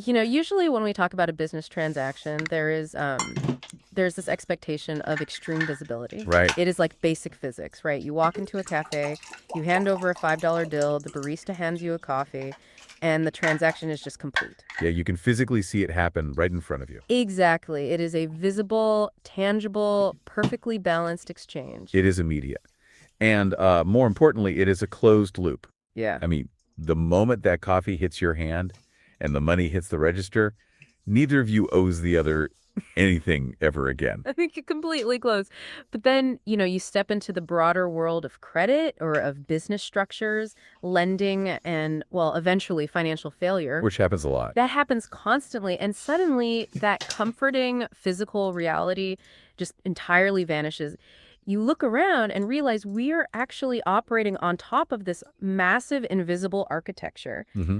Usually when we talk about a business transaction, there's this expectation of extreme visibility. Right. It is like basic physics, right? You walk into a cafe, you hand over a $5 bill, the barista hands you a coffee, and the transaction is just complete. Yeah, you can physically see it happen right in front of you. Exactly. It is a visible, tangible, perfectly balanced exchange. It is immediate. And more importantly, it is a closed loop. Yeah. I mean, the moment that coffee hits your hand and the money hits the register, neither of you owes the other anything ever again. I think you completely close. But then, you step into the broader world of credit or of business structures, lending, and, well, eventually financial failure. Which happens a lot. That happens constantly. And suddenly, that comforting physical reality just entirely vanishes. You look around and realize we are actually operating on top of this massive invisible architecture. Hmm.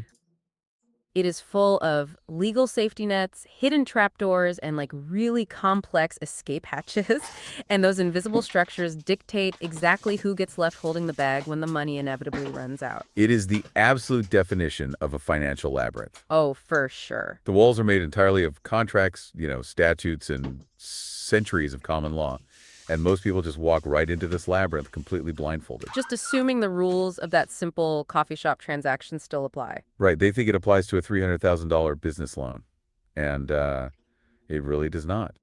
It is full of legal safety nets, hidden trapdoors, and like really complex escape hatches. And those invisible structures dictate exactly who gets left holding the bag when the money inevitably runs out. It is the absolute definition of a financial labyrinth. Oh, for sure. The walls are made entirely of contracts, statutes, and centuries of common law. And most people just walk right into this labyrinth completely blindfolded. Just assuming the rules of that simple coffee shop transaction still apply. Right. They think it applies to a $300,000 business loan. And it really does not.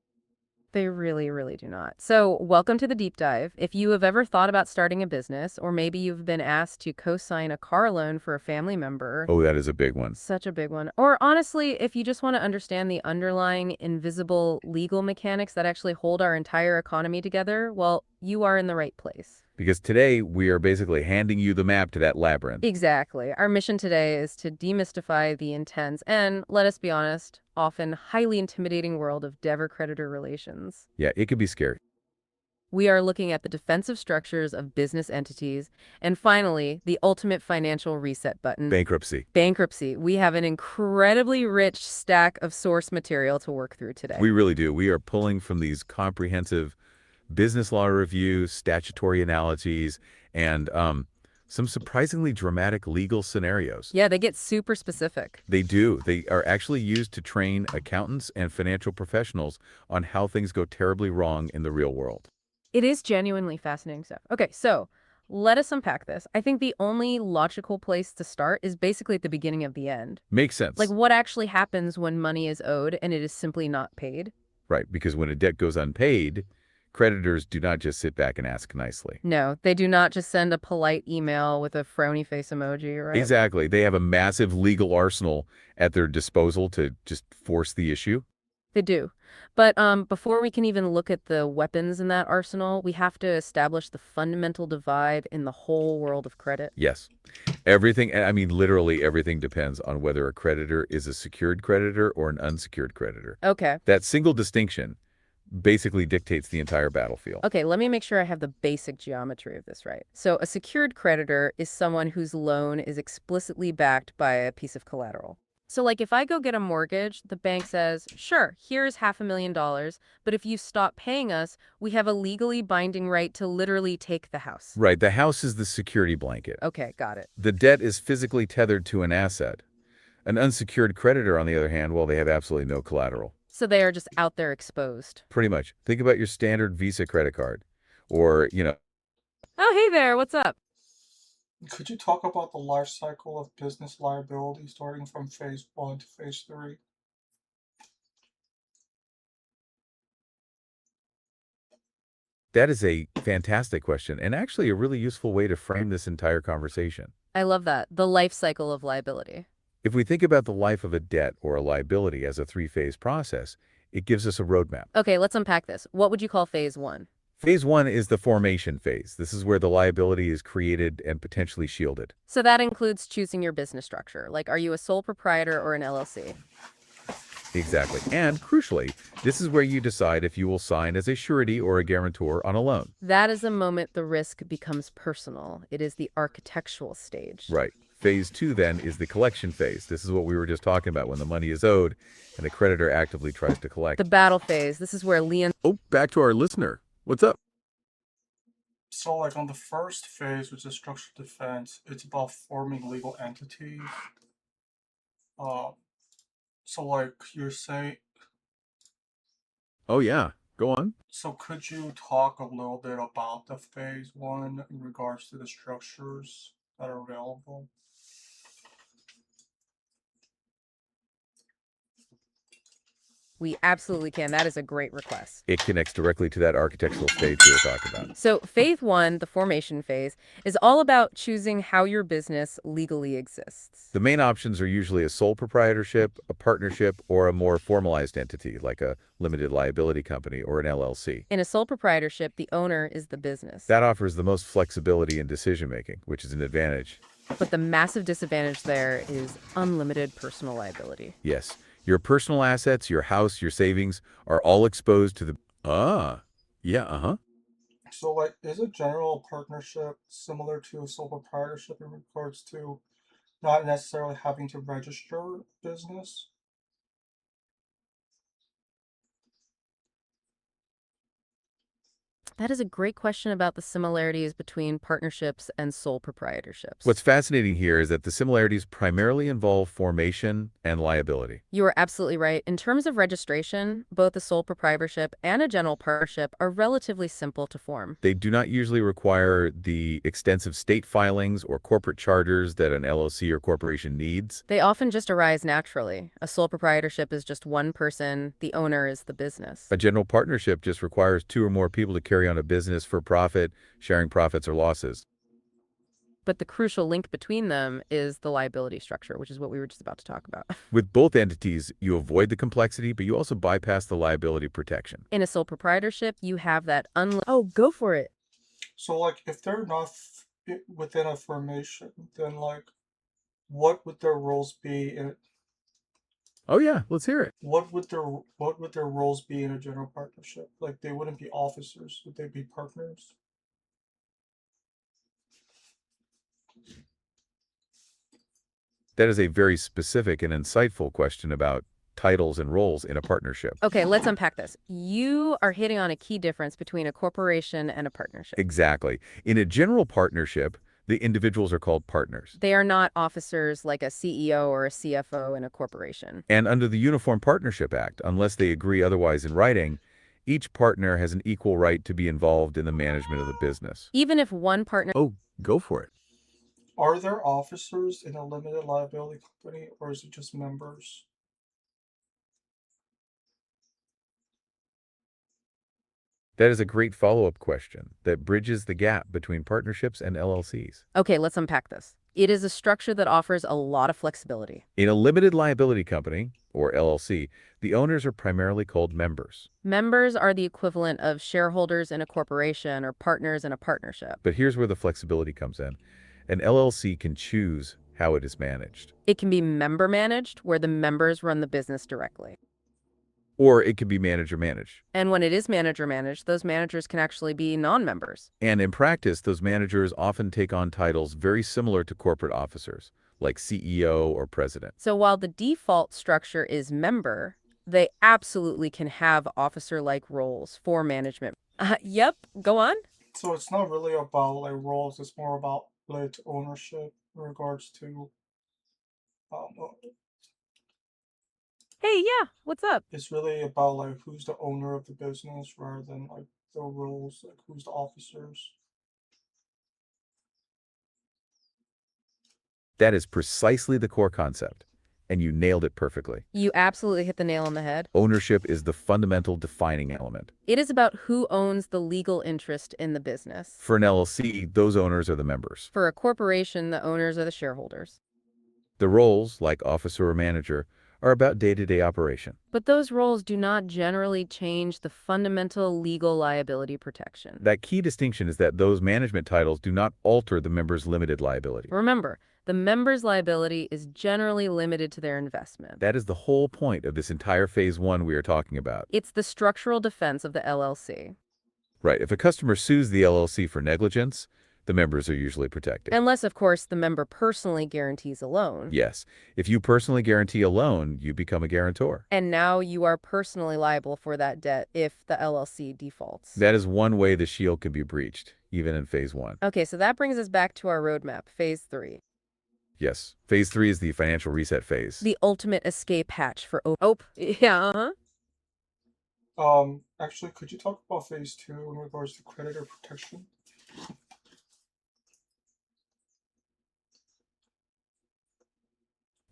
They really, really do not. So, welcome to the deep dive. If you have ever thought about starting a business, or maybe you've been asked to co-sign a car loan for a family member, Oh, that is a big one. such a big one. Or honestly, if you just want to understand the underlying invisible legal mechanics that actually hold our entire economy together, well, you are in the right place. Because today we are basically handing you the map to that labyrinth. Exactly. Our mission today is to demystify the intense and, let us be honest, often highly intimidating world of debtor-creditor relations. Yeah, it could be scary. We are looking at the defensive structures of business entities, and finally, the ultimate financial reset button, Bankruptcy. bankruptcy. We have an incredibly rich stack of source material to work through today. We really do. We are pulling from these comprehensive business law reviews, statutory analogies, and some surprisingly dramatic legal scenarios. Yeah, they get super specific. They do. They are actually used to train accountants and financial professionals on how things go terribly wrong in the real world. It is genuinely fascinating stuff. Okay, so let us unpack this. I think the only logical place to start is basically at the beginning of the end. Makes Like sense, what actually happens when money is owed and it is simply not paid? right? Because when a debt goes unpaid, creditors do not just sit back and ask nicely. No, they do not just send a polite email with a frowny face emoji, right? Exactly. They have a massive legal arsenal at their disposal to just force the issue. They do. But before we can even look at the weapons in that arsenal, we have to establish the fundamental divide in the whole world of credit. Yes. Everything, I mean, literally everything depends on whether a creditor is a secured creditor or an unsecured creditor. Okay. That single distinction basically dictates the entire battlefield. Okay, let me make sure I have the basic geometry of this right. So a secured creditor is someone whose loan is explicitly backed by a piece of collateral. So like if I go get a mortgage, the bank says, sure, here's $500,000, but if you stop paying us, we have a legally binding right to literally take the house. Right. The house is the security blanket. Okay, got it. The debt is physically tethered to an asset. An unsecured creditor, on the other hand, well, they have absolutely no collateral. So they are just out there exposed. Pretty much. Think about your standard Visa credit card or, Oh, hey there, what's up? Could you talk about the life cycle of business liability starting from phase one to phase three? that is a fantastic question and actually a really useful way to frame this entire conversation. I love that. The life cycle of liability. If we think about the life of a debt or a liability as a three-phase process, it gives us a roadmap. Okay, let's unpack this. What would you call phase one? Phase one is the formation phase. This is where the liability is created and potentially shielded. So that includes choosing your business structure. Like, are you a sole proprietor or an LLC? Exactly. And crucially, this is where you decide if you will sign as a surety or a guarantor on a loan. That is the moment the risk becomes personal. It is the architectural stage. Right. Phase two then is the collection phase. This is what we were just talking about when the money is owed and the creditor actively tries to collect. The battle phase. This is where liens. Oh, back to our listener. What's up? So, like on the first phase, which is structural defense, it's about forming legal entities. Uh, So, like, you're saying, Oh, yeah. Go on. so could you talk a little bit about the phase one in regards to the structures that are available? We absolutely can. That is a great request. It connects directly to that architectural stage we were talking about. So, phase one, the formation phase, is all about choosing how your business legally exists. The main options are usually a sole proprietorship, a partnership, or a more formalized entity like a limited liability company or an LLC. In a sole proprietorship, the owner is the business. That offers the most flexibility in decision-making, which is an advantage. But the massive disadvantage there is unlimited personal liability. Yes, your personal assets, your house, your savings are all exposed to the... Yeah, uh-huh. So, like, is a general partnership similar to a sole proprietorship in regards to not necessarily having to register business? That is a great question about the similarities between partnerships and sole What's proprietorships. fascinating here is that the similarities primarily involve formation and liability. You are absolutely right. In terms of registration, both a sole proprietorship and a general partnership are relatively simple to form. They do not usually require the extensive state filings or corporate charters that an LLC or corporation needs. They often just arise naturally. A sole proprietorship is just one person, the owner is the business. A general partnership just requires two or more people to carry on a business for profit, sharing profits or losses. But the crucial link between them is the liability structure, which is what we were just about to talk about. With both entities, you avoid the complexity, but you also bypass the liability protection. In a sole proprietorship, you have that Oh, go for it. So, like, if they're not within a formation, then, like, what would their roles be in Oh yeah, let's hear it. what would their roles be in a general partnership? Like, they wouldn't be officers, would they be partners? That is a very specific and insightful question about titles and roles in a partnership. Okay, let's unpack this. You are hitting on a key difference between a corporation and a partnership. Exactly. In a general partnership, the individuals are called partners. They are not officers like a CEO or a CFO in a corporation. And under the Uniform Partnership Act, unless they agree otherwise in writing, each partner has an equal right to be involved in the management of the business. Even if one partner Oh, go for it. Are there officers in a limited liability company, or is it just members? That is a great follow-up question that bridges the gap between partnerships and LLCs. Okay, let's unpack this. It is a structure that offers a lot of flexibility. In a limited liability company, or LLC, the owners are primarily called members. Members are the equivalent of shareholders in a corporation or partners in a partnership. But here's where the flexibility comes in. An LLC can choose how it is managed. It can be member managed, where the members run the business directly. Or it can be manager managed. And when it is manager managed, those managers can actually be non-members. And in practice, those managers often take on titles very similar to corporate officers, like CEO or president. So while the default structure is member, they absolutely can have officer-like roles for management. Yep, go on. So it's not really about like roles, it's more about like ownership in regards to um, Hey, yeah, what's up? it's really about like who's the owner of the business rather than like the roles, like who's the officers. That is precisely the core concept, and you nailed it perfectly. You absolutely hit the nail on the head. Ownership is the fundamental defining element. It is about who owns the legal interest in the business. For an LLC, those owners are the members. For a corporation, the owners are the shareholders. The roles, like officer or manager, are about day-to-day operation. But those roles do not generally change the fundamental legal liability protection. That key distinction is that those management titles do not alter the member's limited liability. Remember, the member's liability is generally limited to their investment. That is the whole point of this entire phase one we are talking about. It's the structural defense of the LLC. Right, if a customer sues the LLC for negligence, the members are usually protected. Unless, of course, the member personally guarantees a loan. Yes, if you personally guarantee a loan, you become a guarantor. And now you are personally liable for that debt if the LLC defaults. That is one way the shield can be breached, even in phase one. Okay, so that brings us back to our roadmap, phase 3. Yes. Phase 3 is the financial reset phase. The ultimate escape hatch for yeah, uh-huh. Actually, could you talk about phase two in regards to creditor protection?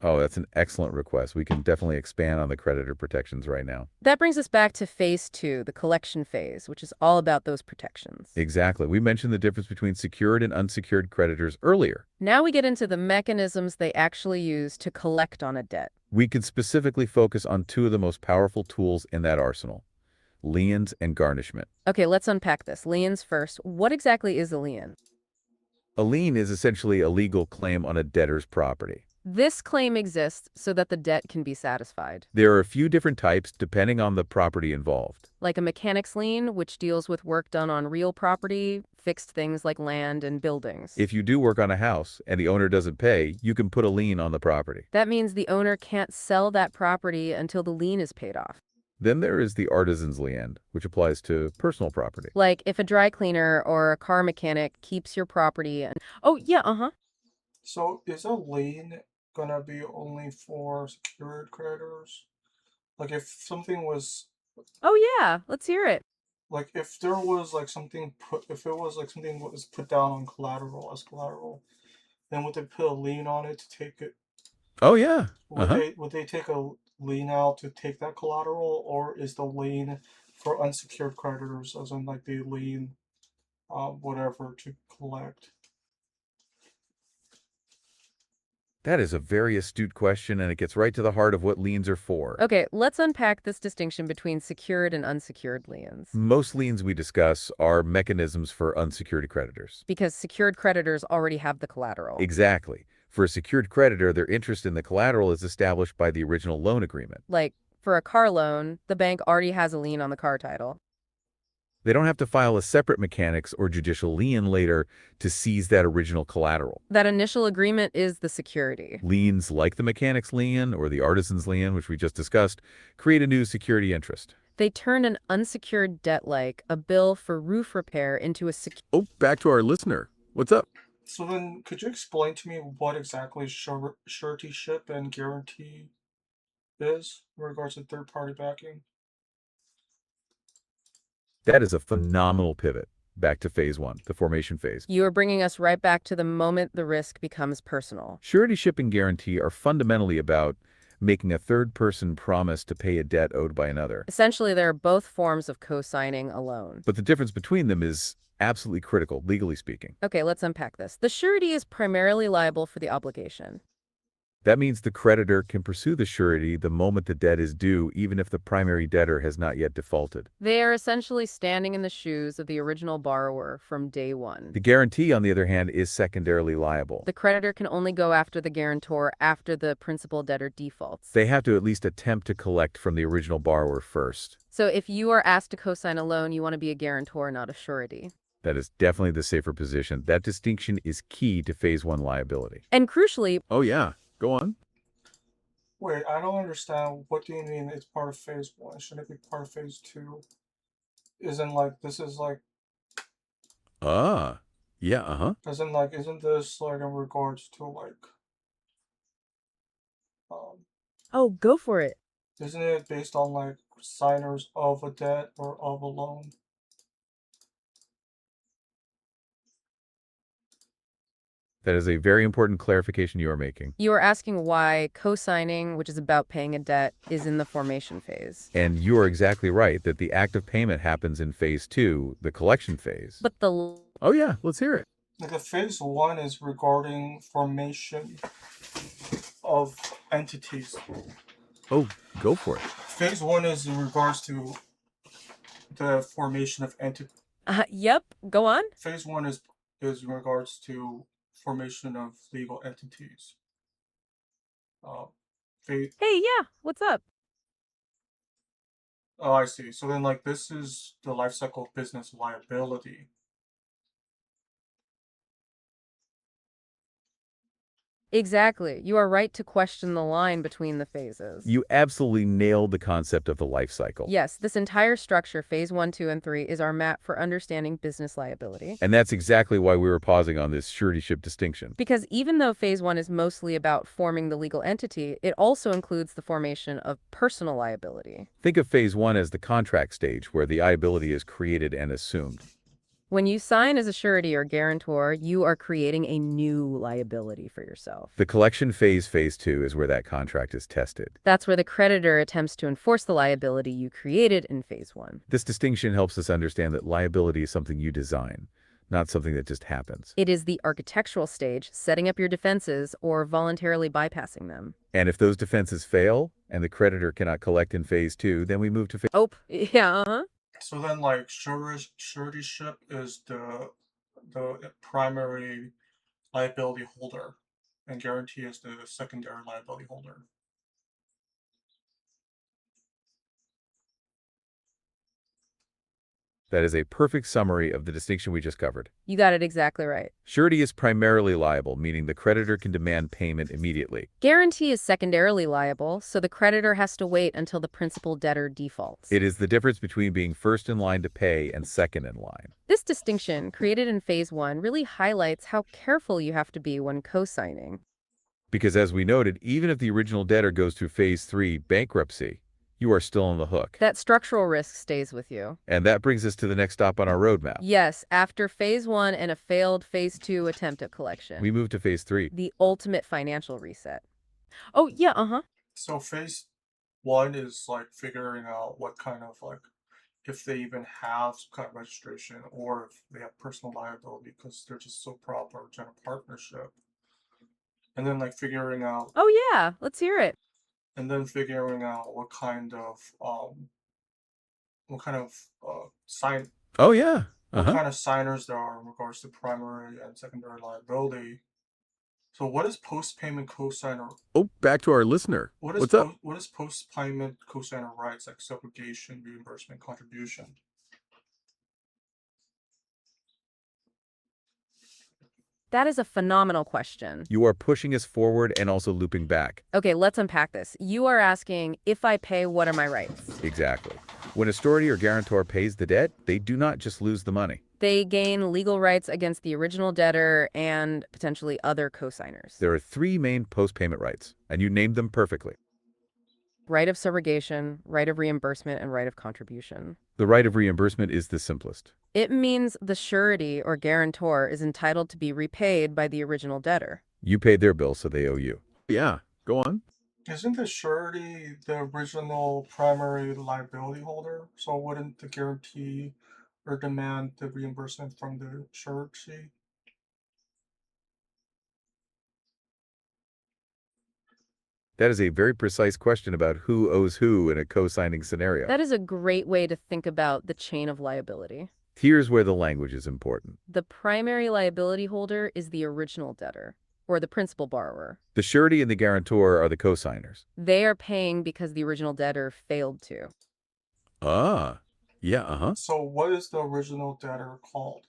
Oh, that's an excellent request. We can definitely expand on the creditor protections right now. That brings us back to phase 2, the collection phase, which is all about those protections. Exactly. We mentioned the difference between secured and unsecured creditors earlier. Now we get into the mechanisms they actually use to collect on a debt. We could specifically focus on two of the most powerful tools in that arsenal, liens and garnishment. Okay, let's unpack this. Liens first. What exactly is a lien? A lien is essentially a legal claim on a debtor's property. This claim exists so that the debt can be satisfied. There are a few different types depending on the property involved. Like a mechanic's lien, which deals with work done on real property, fixed things like land and buildings. If you do work on a house and the owner doesn't pay, you can put a lien on the property. That means the owner can't sell that property until the lien is paid off. Then there is the artisan's lien, which applies to personal property. Like if a dry cleaner or a car mechanic keeps your property and... Oh, yeah, uh-huh. So is a lien gonna be only for secured creditors? Like if something was Oh, yeah, let's hear it. like if there was like something put if it was like something was put down on collateral as collateral, then would they put a lien on it to take it? Oh, yeah. Would they take a lien out to take that collateral, or is the lien for unsecured creditors, as in like the lien, whatever to collect? That is a very astute question, and it gets right to the heart of what liens are for. Okay, let's unpack this distinction between secured and unsecured liens. Most liens we discuss are mechanisms for unsecured creditors. Because secured creditors already have the collateral. Exactly. For a secured creditor, their interest in the collateral is established by the original loan agreement. Like, for a car loan, the bank already has a lien on the car title. They don't have to file a separate mechanics or judicial lien later to seize that original collateral. That initial agreement is the security. Liens like the mechanics lien or the artisan's lien, which we just discussed, create a new security interest. They turn an unsecured debt like a bill for roof repair into a Oh, back to our listener. What's up? So then, could you explain to me what exactly suretyship and guarantee is in regards to third-party backing? That is a phenomenal pivot. Back to phase 1, the formation phase. You are bringing us right back to the moment the risk becomes personal. Suretyship and guarantee are fundamentally about making a third-person promise to pay a debt owed by another. Essentially, they are both forms of co-signing a loan. But the difference between them is absolutely critical, legally speaking. Okay, let's unpack this. The surety is primarily liable for the obligation. That means the creditor can pursue the surety the moment the debt is due, even if the primary debtor has not yet defaulted. They are essentially standing in the shoes of the original borrower from day one. The guarantee, on the other hand, is secondarily liable. The creditor can only go after the guarantor after the principal debtor defaults. They have to at least attempt to collect from the original borrower first. So if you are asked to co-sign a loan, you want to be a guarantor, not a surety. That is definitely the safer position. That distinction is key to phase 1 liability. And crucially, Oh, yeah. Go on. Wait, I don't understand. What do you mean it's part of phase one? Shouldn't it be part of phase two? Isn't like this is like Ah, yeah, uh-huh. isn't this like in regards to like um oh, go for it. isn't it based on like signers of a debt or of a loan? That is a very important clarification you are making. You are asking why co-signing, which is about paying a debt, is in the formation phase. And you are exactly right that the act of payment happens in phase 2, the collection phase. But the... Oh, yeah, let's hear it. Like the phase one is regarding formation of entities. Oh, go for it. Phase one is in regards to the formation of entities. Yep, go on. Phase one is in regards to formation of legal entities. Phase. Hey, yeah, what's up? Oh, I see. So then, like, this is the life cycle of business liability. Exactly. You are right to question the line between the phases. You absolutely nailed the concept of the life cycle. Yes, this entire structure, phase 1, 2, and 3, is our map for understanding business liability. And that's exactly why we were pausing on this suretyship distinction. Because even though phase 1 is mostly about forming the legal entity, it also includes the formation of personal liability. Think of phase 1 as the contract stage where the liability is created and assumed. When you sign as a surety or guarantor, you are creating a new liability for yourself. The collection phase, phase 2, is where that contract is tested. That's where the creditor attempts to enforce the liability you created in phase 1. This distinction helps us understand that liability is something you design, not something that just happens. It is the architectural stage, setting up your defenses or voluntarily bypassing them. And if those defenses fail and the creditor cannot collect in phase 2, then we move to phase. Oh, yeah, uh-huh. So then, like, suretyship is the primary liability holder, and guarantee is the secondary liability holder. That is a perfect summary of the distinction we just covered. You got it exactly right. Surety is primarily liable, meaning the creditor can demand payment immediately. Guarantee is secondarily liable, so the creditor has to wait until the principal debtor defaults. It is the difference between being first in line to pay and second in line. This distinction, created in phase 1, really highlights how careful you have to be when co-signing. Because as we noted, even if the original debtor goes through phase 3, bankruptcy, you are still on the hook. That structural risk stays with you. And that brings us to the next stop on our roadmap. Yes, after phase 1 and a failed phase 2 attempt at collection. We move to phase 3. The ultimate financial reset. Oh, yeah, uh-huh. So phase 1 is like figuring out what kind of, like, if they even have some kind of registration or if they have personal liability because they're just so proper general partnership. And then, like, figuring out Oh, yeah, let's hear it. what kind of sign Oh, yeah. what kind of signers there are in regards to primary and secondary liability. So what is post-payment cosigner? Oh, back to our listener. What's up? What is post-payment cosigner rights, like subrogation, reimbursement, contribution? That is a phenomenal question. You are pushing us forward and also looping back. Okay, let's unpack this. You are asking, if I pay, what are my rights? Exactly. When a surety or guarantor pays the debt, they do not just lose the money. They gain legal rights against the original debtor and potentially other co-signers. There are 3 main post-payment rights, and you named them perfectly. Right of subrogation, right of reimbursement, and right of contribution. The right of reimbursement is the simplest. It means the surety or guarantor is entitled to be repaid by the original debtor. You paid their bill, so they owe you. Yeah, go on. Isn't the surety the original primary liability holder? So wouldn't the guarantee or demand the reimbursement from the surety? That is a very precise question about who owes who in a co-signing scenario. That is a great way to think about the chain of liability. Here's where the language is important. The primary liability holder is the original debtor, or the principal borrower. The surety and the guarantor are the co-signers. They are paying because the original debtor failed to. Ah, yeah, uh-huh. So what is the original debtor called?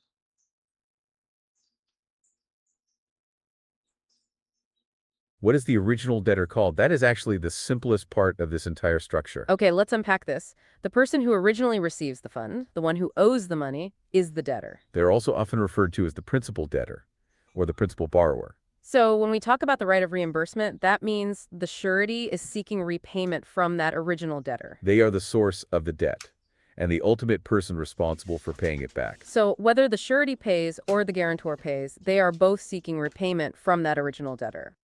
What is the original debtor called? That is actually the simplest part of this entire structure. Okay, let's unpack this. The person who originally receives the fund, the one who owes the money, is the debtor. They're also often referred to as the principal debtor or the principal borrower. So when we talk about the right of reimbursement, that means the surety is seeking repayment from that original debtor. They are the source of the debt and the ultimate person responsible for paying it back. So whether the surety pays or the guarantor pays, they are both seeking repayment from that original debtor.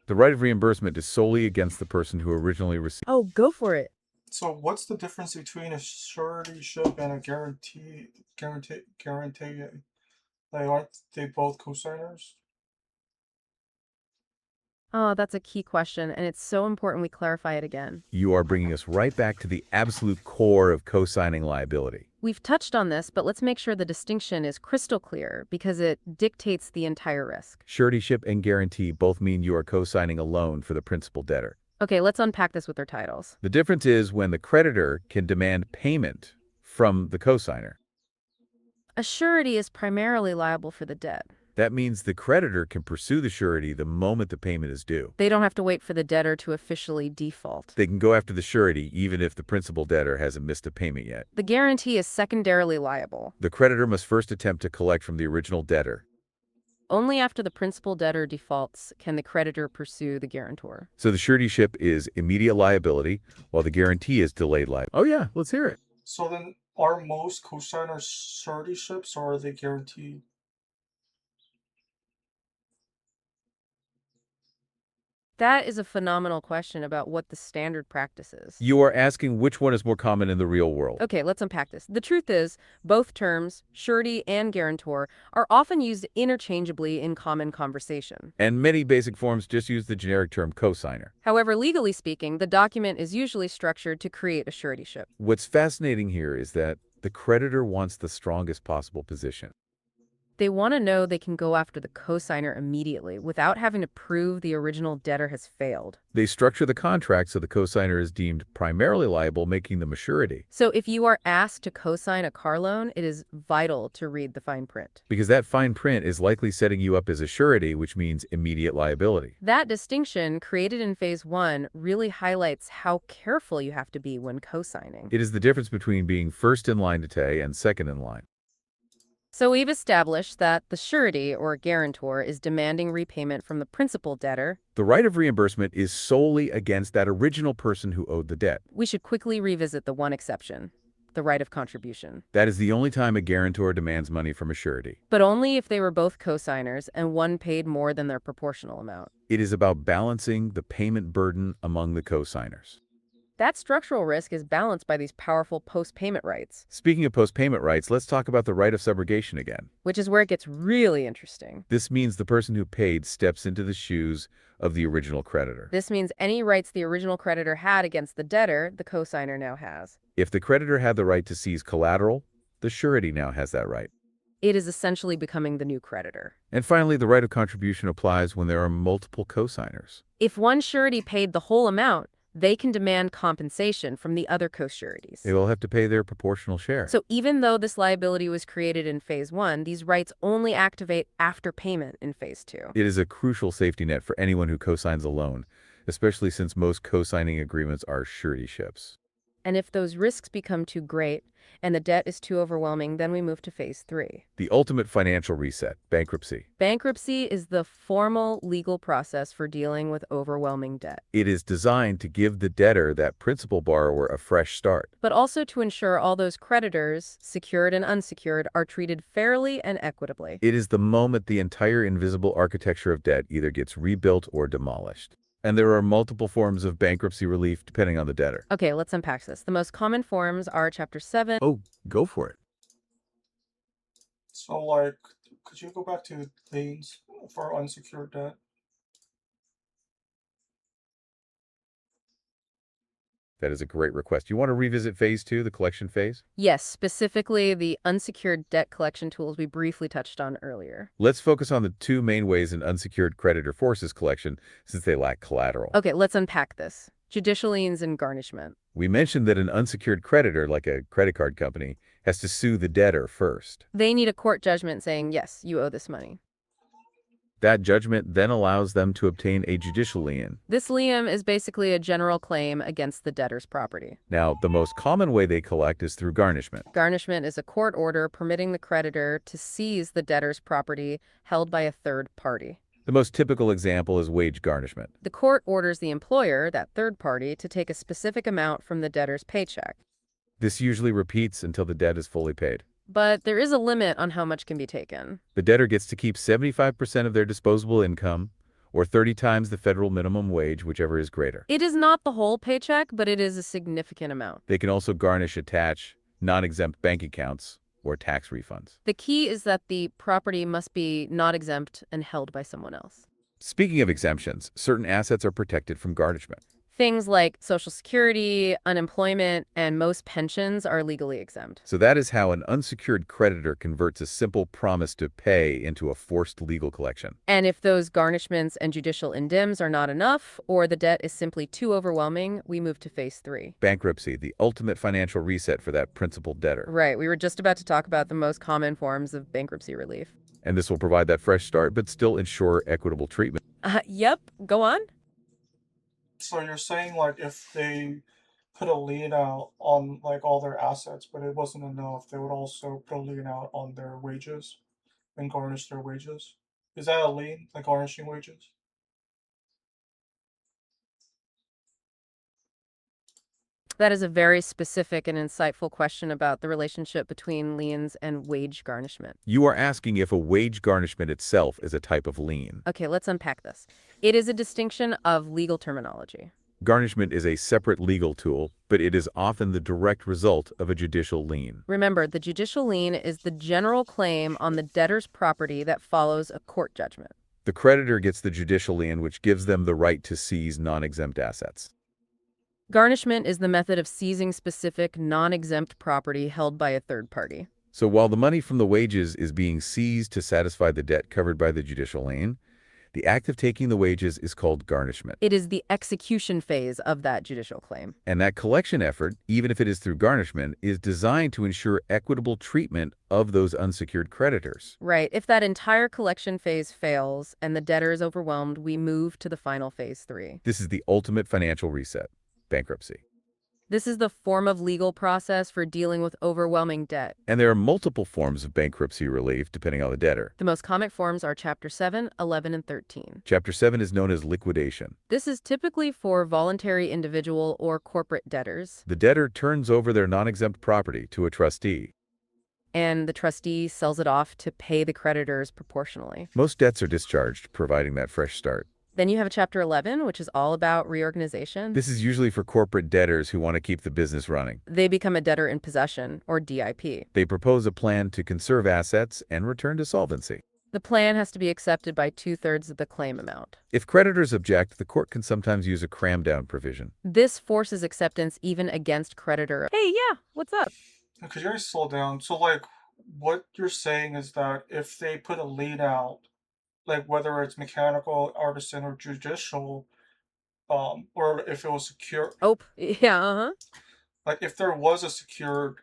The right of reimbursement is solely against the person who originally received. Oh, go for it. So what's the difference between a suretyship and a guarantee? Like, aren't they both cosigners? Oh, that's a key question, and it's so important we clarify it again. You are bringing us right back to the absolute core of co-signing liability. We've touched on this, but let's make sure the distinction is crystal clear because it dictates the entire risk. Suretyship and guarantee both mean you are co-signing a loan for the principal debtor. Okay, let's unpack this with their titles. The difference is when the creditor can demand payment from the co-signer. A surety is primarily liable for the debt. That means the creditor can pursue the surety the moment the payment is due. They don't have to wait for the debtor to officially default. They can go after the surety even if the principal debtor hasn't missed a payment yet. The guarantee is secondarily liable. The creditor must first attempt to collect from the original debtor. Only after the principal debtor defaults can the creditor pursue the guarantor. So the suretyship is immediate liability, while the guarantee is delayed liability. Oh yeah, let's hear it. So then, are most cosigners suretyships or are they guaranteed? That is a phenomenal question about what the standard practice is. You are asking which one is more common in the real world. Okay, let's unpack this. The truth is, both terms, surety and guarantor, are often used interchangeably in common conversation. And many basic forms just use the generic term cosigner. However, legally speaking, the document is usually structured to create a suretyship. What's fascinating here is that the creditor wants the strongest possible position. They want to know they can go after the cosigner immediately without having to prove the original debtor has failed. They structure the contract so the cosigner is deemed primarily liable, making them a surety. So if you are asked to cosign a car loan, it is vital to read the fine print. Because that fine print is likely setting you up as a surety, which means immediate liability. That distinction, created in Phase 1, really highlights how careful you have to be when cosigning. It is the difference between being first in line to pay and second in line. So we've established that the surety, or guarantor, is demanding repayment from the principal debtor. The right of reimbursement is solely against that original person who owed the debt. We should quickly revisit the one exception, the right of contribution. That is the only time a guarantor demands money from a surety. But only if they were both cosigners and one paid more than their proportional amount. It is about balancing the payment burden among the cosigners. That structural risk is balanced by these powerful post-payment rights. Speaking of post-payment rights, let's talk about the right of subrogation again. Which is where it gets really interesting. This means the person who paid steps into the shoes of the original creditor. This means any rights the original creditor had against the debtor, the cosigner now has. If the creditor had the right to seize collateral, the surety now has that right. It is essentially becoming the new creditor. And finally, the right of contribution applies when there are multiple cosigners. If one surety paid the whole amount, they can demand compensation from the other co-sureties. They will have to pay their proportional share. So even though this liability was created in Phase 1, these rights only activate after payment in Phase 2. It is a crucial safety net for anyone who cosigns a loan, especially since most cosigning agreements are suretyships. And if those risks become too great and the debt is too overwhelming, then we move to Phase 3. The ultimate financial reset, bankruptcy. Bankruptcy is the formal legal process for dealing with overwhelming debt, It is designed to give the debtor, that principal borrower, a fresh start. but also to ensure all those creditors, secured and unsecured, are treated fairly and equitably. It is the moment the entire invisible architecture of debt either gets rebuilt or demolished. And there are multiple forms of bankruptcy relief depending on the debtor. Okay, let's unpack this. The most common forms are Chapter 7. Oh, go for it. So, like, could you go back to liens for unsecured debt? That is a great request. You want to revisit Phase 2, the collection phase? Yes, specifically the unsecured debt collection tools we briefly touched on earlier. Let's focus on the two main ways an unsecured creditor forces collection, since they lack collateral. Okay, let's unpack this. Judicial liens and garnishment. We mentioned that an unsecured creditor, like a credit card company, has to sue the debtor first. They need a court judgment saying, yes, you owe this money. That judgment then allows them to obtain a judicial lien. This lien is basically a general claim against the debtor's property. Now, the most common way they collect is through garnishment. Garnishment is a court order permitting the creditor to seize the debtor's property held by a third party. The most typical example is wage garnishment. The court orders the employer, that third party, to take a specific amount from the debtor's paycheck. This usually repeats until the debt is fully paid. But there is a limit on how much can be taken. The debtor gets to keep 75% of their disposable income, or 30 times the federal minimum wage, whichever is greater. It is not the whole paycheck, but it is a significant amount. They can also garnish, attach non-exempt bank accounts or tax refunds. The key is that the property must be not exempt and held by someone else. Speaking of exemptions, certain assets are protected from garnishment. Things like Social Security, unemployment, and most pensions are legally exempt. So that is how an unsecured creditor converts a simple promise to pay into a forced legal collection. And if those garnishments and judicial indemns are not enough, or the debt is simply too overwhelming, we move to Phase 3. Bankruptcy, the ultimate financial reset for that principal debtor. Right, we were just about to talk about the most common forms of bankruptcy relief. And this will provide that fresh start, but still ensure equitable treatment. Yep, go on. So you're saying like if they put a lien out on like all their assets, but it wasn't enough, they would also put a lien out on their wages and garnish their wages. Is that a lien, like garnishing wages? That is a very specific and insightful question about the relationship between liens and wage garnishment. You are asking if a wage garnishment itself is a type of lien. Okay, let's unpack this. It is a distinction of legal terminology. Garnishment is a separate legal tool, but it is often the direct result of a judicial lien. Remember, the judicial lien is the general claim on the debtor's property that follows a court judgment. The creditor gets the judicial lien, which gives them the right to seize non-exempt assets. Garnishment is the method of seizing specific non-exempt property held by a third party. So while the money from the wages is being seized to satisfy the debt covered by the judicial lien, the act of taking the wages is called garnishment. It is the execution phase of that judicial claim. And that collection effort, even if it is through garnishment, is designed to ensure equitable treatment of those unsecured creditors. Right. If that entire collection phase fails and the debtor is overwhelmed, we move to the final phase 3. This is the ultimate financial reset, bankruptcy. This is the form of legal process for dealing with overwhelming debt. And there are multiple forms of bankruptcy relief depending on the debtor. The most common forms are Chapter 7, 11, and 13. Chapter 7 is known as liquidation. This is typically for voluntary individual or corporate debtors, The debtor turns over their non-exempt property to a trustee. and the trustee sells it off to pay the creditors proportionally. Most debts are discharged, providing that fresh start. Then you have Chapter 11, which is all about reorganization. This is usually for corporate debtors who want to keep the business running. They become a debtor in possession, or DIP. They propose a plan to conserve assets and return to solvency. The plan has to be accepted by 2/3 of the claim amount. If creditors object, the court can sometimes use a cram-down provision. This forces acceptance even against creditor. Hey, yeah, what's up? Could you guys slow down? So like what you're saying is that if they put a lien out, like whether it's mechanical, artisan, or judicial, or if it was secure, Oh, yeah, uh-huh. like if there was a secured,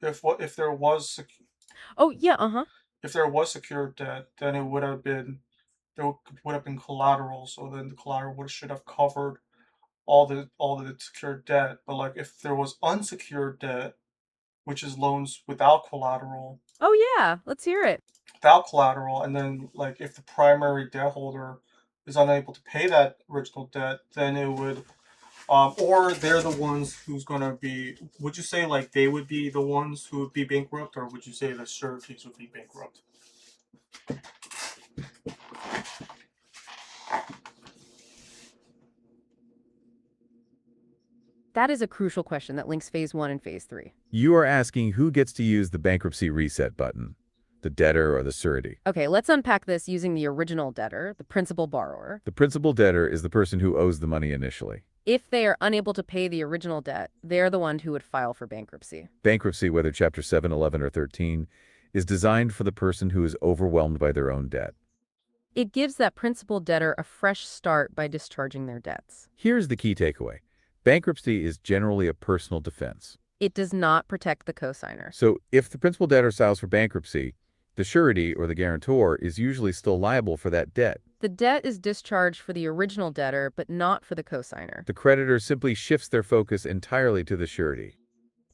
if there was Oh, yeah, uh-huh. if there was secured debt, then it would have been would have been collateral. So then the collateral should have covered all the secured debt. But like if there was unsecured debt, which is loans without collateral, Oh, yeah, let's hear it. and then like if the primary debt holder is unable to pay that original debt, then it would or they're the ones who's gonna be, would you say like they would be the ones who would be bankrupt, or would you say the sureties would be bankrupt? That is a crucial question that links phase 1 and phase 3. You are asking who gets to use the bankruptcy reset button, the debtor or the surety. Okay, let's unpack this using the original debtor, the principal borrower. The principal debtor is the person who owes the money initially. If they are unable to pay the original debt, they're the one who would file for bankruptcy. Bankruptcy, whether Chapter 7, 11, or 13, is designed for the person who is overwhelmed by their own debt. It gives that principal debtor a fresh start by discharging their debts. Here's the key takeaway. Bankruptcy is generally a personal defense. It does not protect the cosigner. So if the principal debtor files for bankruptcy, the surety or the guarantor is usually still liable for that debt. The debt is discharged for the original debtor, but not for the cosigner. The creditor simply shifts their focus entirely to the surety.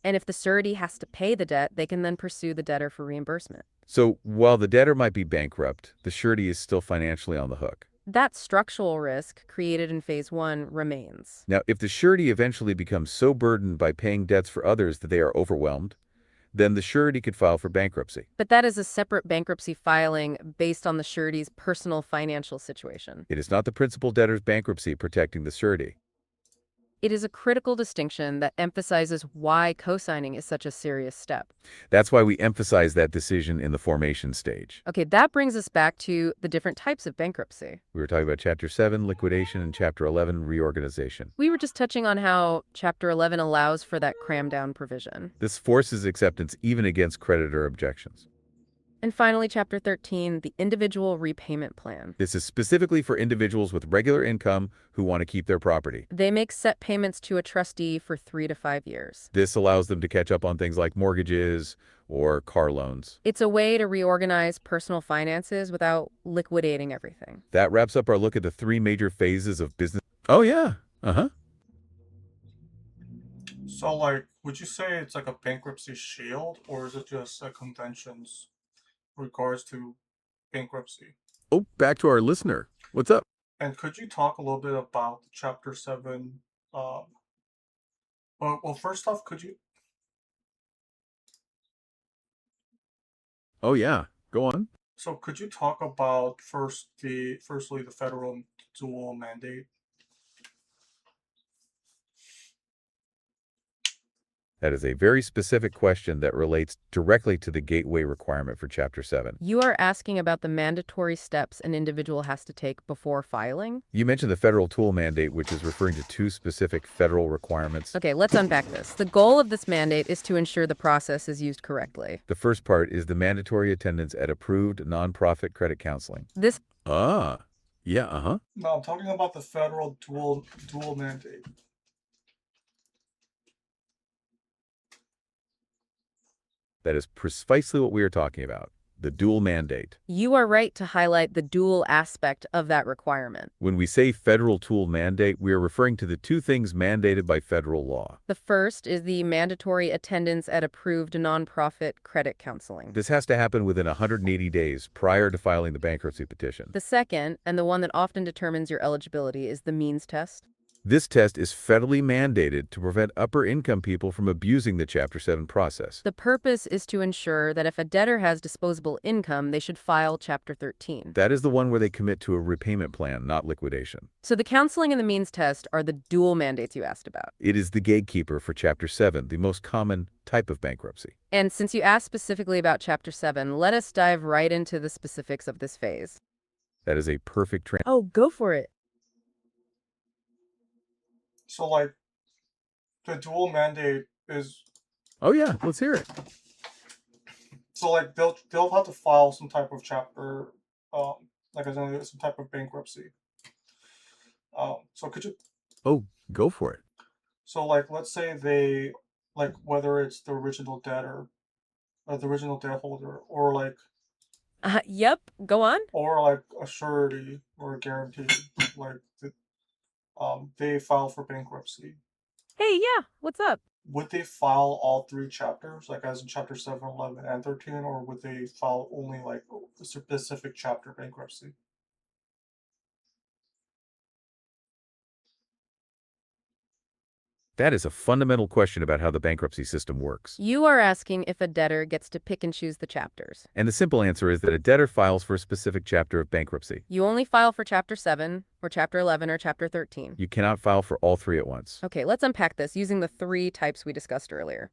And if the surety has to pay the debt, they can then pursue the debtor for reimbursement. So while the debtor might be bankrupt, the surety is still financially on the hook. That structural risk created in phase 1 remains. Now, if the surety eventually becomes so burdened by paying debts for others that they are overwhelmed, then the surety could file for bankruptcy. But that is a separate bankruptcy filing based on the surety's personal financial situation. It is not the principal debtor's bankruptcy protecting the surety. It is a critical distinction that emphasizes why cosigning is such a serious step. That's why we emphasize that decision in the formation stage. Okay, that brings us back to the different types of bankruptcy. We were talking about Chapter 7, liquidation, and Chapter 11, reorganization. We were just touching on how Chapter 11 allows for that cram-down provision. This forces acceptance even against creditor objections. And finally, Chapter 13, the individual repayment plan. This is specifically for individuals with regular income who want to keep their property. They make set payments to a trustee for 3 to 5 years. This allows them to catch up on things like mortgages or car loans. It's a way to reorganize personal finances without liquidating everything. That wraps up our look at the three major phases of business. Oh, yeah. Uh-huh. So, like, would you say it's like a bankruptcy shield, or is it just a conventions regards to bankruptcy? Oh, back to our listener. What's up? And could you talk a little bit about Chapter 7? Um, well, first off, could you? Oh, yeah. Go on. So, could you talk about firstly the federal dual mandate? That is a very specific question that relates directly to the gateway requirement for Chapter 7. You are asking about the mandatory steps an individual has to take before filing? You mentioned the federal tool mandate, which is referring to two specific federal requirements. Okay, let's unpack this. The goal of this mandate is to ensure the process is used correctly. The first part is the mandatory attendance at approved nonprofit credit counseling. This Ah, yeah, uh-huh. No, I'm talking about the federal dual mandate. That is precisely what we are talking about, the dual mandate. You are right to highlight the dual aspect of that requirement. When we say federal tool mandate, we are referring to the two things mandated by federal law. The first is the mandatory attendance at approved nonprofit credit counseling. This has to happen within 180 days prior to filing the bankruptcy petition. The second, and the one that often determines your eligibility, is the means test. This test is federally mandated to prevent upper-income people from abusing the Chapter 7 process. The purpose is to ensure that if a debtor has disposable income, they should file Chapter 13. That is the one where they commit to a repayment plan, not liquidation. So the counseling and the means test are the dual mandates you asked about. It is the gatekeeper for Chapter 7, the most common type of bankruptcy. And since you asked specifically about Chapter 7, let us dive right into the specifics of this phase. That is a perfect Oh, go for it. So, like, the dual mandate is Oh yeah, let's hear it. so like they'll have to file some type of chapter, like as in some type of bankruptcy. So could you? Oh, go for it. So like, let's say they like whether it's the original debtor, or the original debt holder, Yep, go on. or like a surety or a guarantee, like they file for bankruptcy. Hey, yeah, what's up? Would they file all three chapters, like as in chapter 7, 11, and 13, or would they file only like a specific chapter bankruptcy? That is a fundamental question about how the bankruptcy system works. You are asking if a debtor gets to pick and choose the chapters. And the simple answer is that a debtor files for a specific chapter of bankruptcy. You only file for Chapter 7, or Chapter 11, or Chapter 13. You cannot file for all three at once. Okay, let's unpack this using the three types we discussed earlier.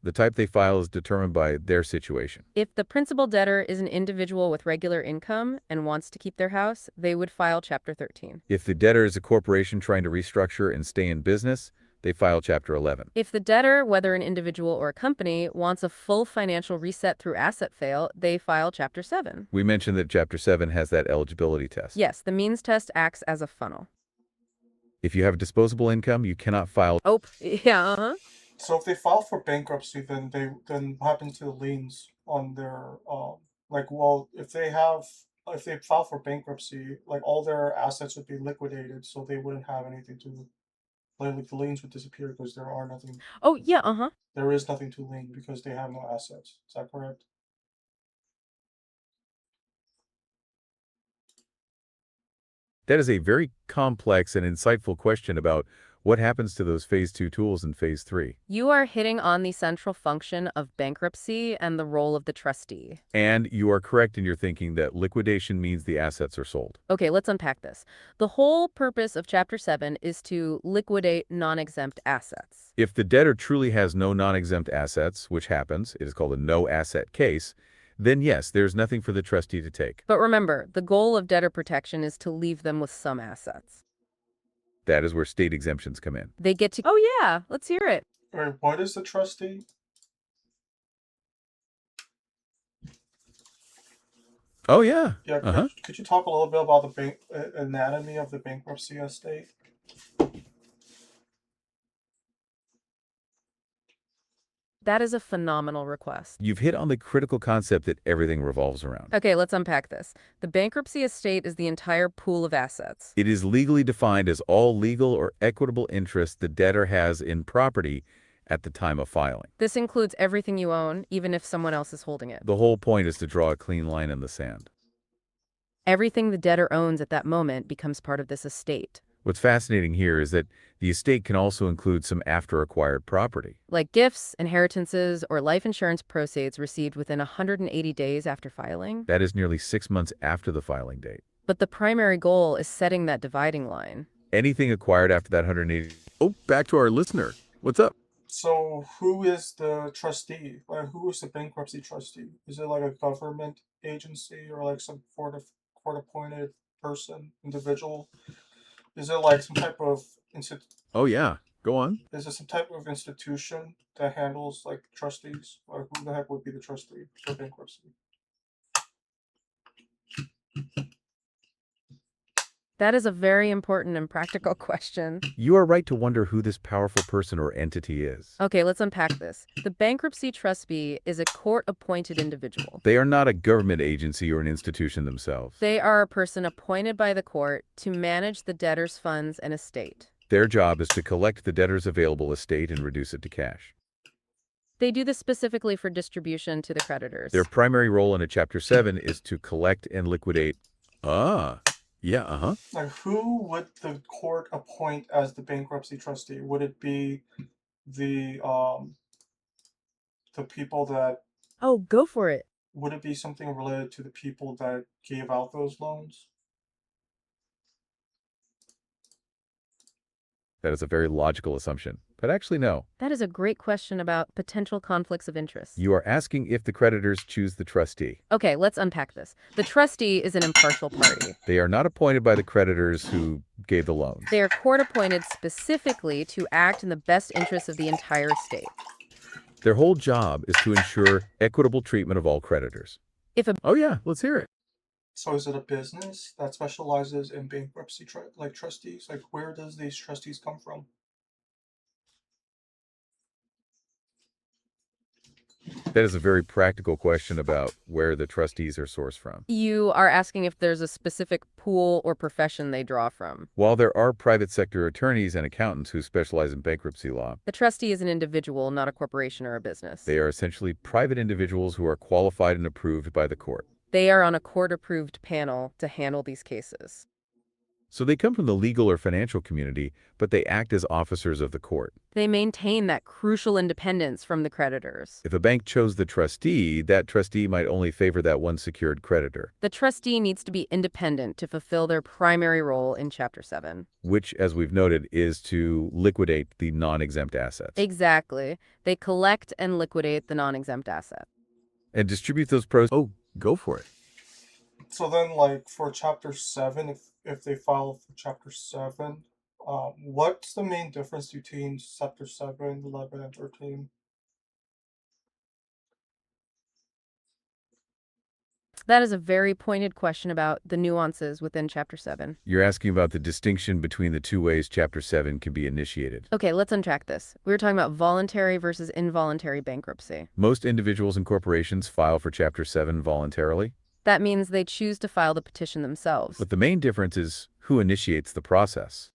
The type they file is determined by their situation. If the principal debtor is an individual with regular income and wants to keep their house, they would file Chapter 13. If the debtor is a corporation trying to restructure and stay in business, they file Chapter 11. If the debtor, whether an individual or a company, wants a full financial reset through asset sale, they file Chapter 7. We mentioned that Chapter 7 has that eligibility test. Yes, the means test acts as a funnel. If you have disposable income, you cannot file. Oh, yeah, uh-huh. So if they file for bankruptcy, then what happens to the liens on their if they file for bankruptcy, like all their assets would be liquidated, so they wouldn't have anything to like the liens would disappear because Oh, yeah, uh-huh. there is nothing to lien because they have no assets. Is that correct? That is a very complex and insightful question about what happens to those Phase 2 tools in Phase 3. You are hitting on the central function of bankruptcy and the role of the trustee. And you are correct in your thinking that liquidation means the assets are sold. Okay, let's unpack this. The whole purpose of Chapter 7 is to liquidate non-exempt assets. If the debtor truly has no non-exempt assets, which happens, it is called a no-asset case, then yes, there's nothing for the trustee to take. But remember, the goal of debtor protection is to leave them with some assets. That is where state exemptions come in. They get to... Oh, yeah, let's hear it. Wait, what is the trustee? Oh, yeah. Yeah, Uh-huh. could you talk a little bit about the anatomy of the bankruptcy estate? That is a phenomenal request. You've hit on the critical concept that everything revolves around. Okay, let's unpack this. The bankruptcy estate is the entire pool of assets. It is legally defined as all legal or equitable interest the debtor has in property at the time of filing. This includes everything you own, even if someone else is holding it. The whole point is to draw a clean line in the sand. Everything the debtor owns at that moment becomes part of this estate. What's fascinating here is that the estate can also include some after-acquired property. Like gifts, inheritances, or life insurance proceeds received within 180 days after filing. That is nearly 6 months after the filing date. But the primary goal is setting that dividing line. Anything acquired after that 180... Oh, back to our listener. What's up? So who is the trustee? Like, who is the bankruptcy trustee? Is it like a government agency or like some court-appointed person, individual? Is it like some type of Oh, yeah. Go on. Is it some type of institution that handles like trustees? Or who the heck would be the trustee for bankruptcy? That is a very important and practical question. You are right to wonder who this powerful person or entity is. Okay, let's unpack this. The bankruptcy trustee is a court-appointed individual. They are not a government agency or an institution themselves. They are a person appointed by the court to manage the debtor's funds and estate. Their job is to collect the debtor's available estate and reduce it to cash. They do this specifically for distribution to the creditors. Their primary role in a Chapter 7 is to collect and liquidate. Like, who would the court appoint as the bankruptcy trustee? Would it be the people that Oh, go for it. would it be something related to the people that gave out those loans? That is a very logical assumption. But actually, no. That is a great question about potential conflicts of interest. You are asking if the creditors choose the trustee. Okay, let's unpack this. The trustee is an impartial party. They are not appointed by the creditors who gave the loan. They are court-appointed specifically to act in the best interests of the entire estate. Their whole job is to ensure equitable treatment of all creditors. Oh yeah, let's hear it. So is it a business that specializes in bankruptcy trustees? Like, where does these trustees come from? That is a very practical question about where the trustees are sourced from. You are asking if there's a specific pool or profession they draw from. While there are private sector attorneys and accountants who specialize in bankruptcy law, The trustee is an individual, not a corporation or a business. they are essentially private individuals who are qualified and approved by the court. They are on a court-approved panel to handle these cases. So they come from the legal or financial community, but they act as officers of the court. They maintain that crucial independence from the creditors. If a bank chose the trustee, that trustee might only favor that one secured creditor, The trustee needs to be independent to fulfill their primary role in Chapter 7. which, as we've noted, is to liquidate the non-exempt assets. Exactly. They collect and liquidate the non-exempt asset. And distribute those pros. Oh, go for it. So then, like, for Chapter 7, if they file for Chapter 7, what's the main difference between Chapter 7, 11, and 13? That is a very pointed question about the nuances within Chapter 7. You're asking about the distinction between the two ways Chapter 7 can be initiated. Okay, let's untrack this. We were talking about voluntary versus involuntary bankruptcy. Most individuals and corporations file for Chapter 7 voluntarily, That means they choose to file the petition themselves. but the main difference is who initiates the process.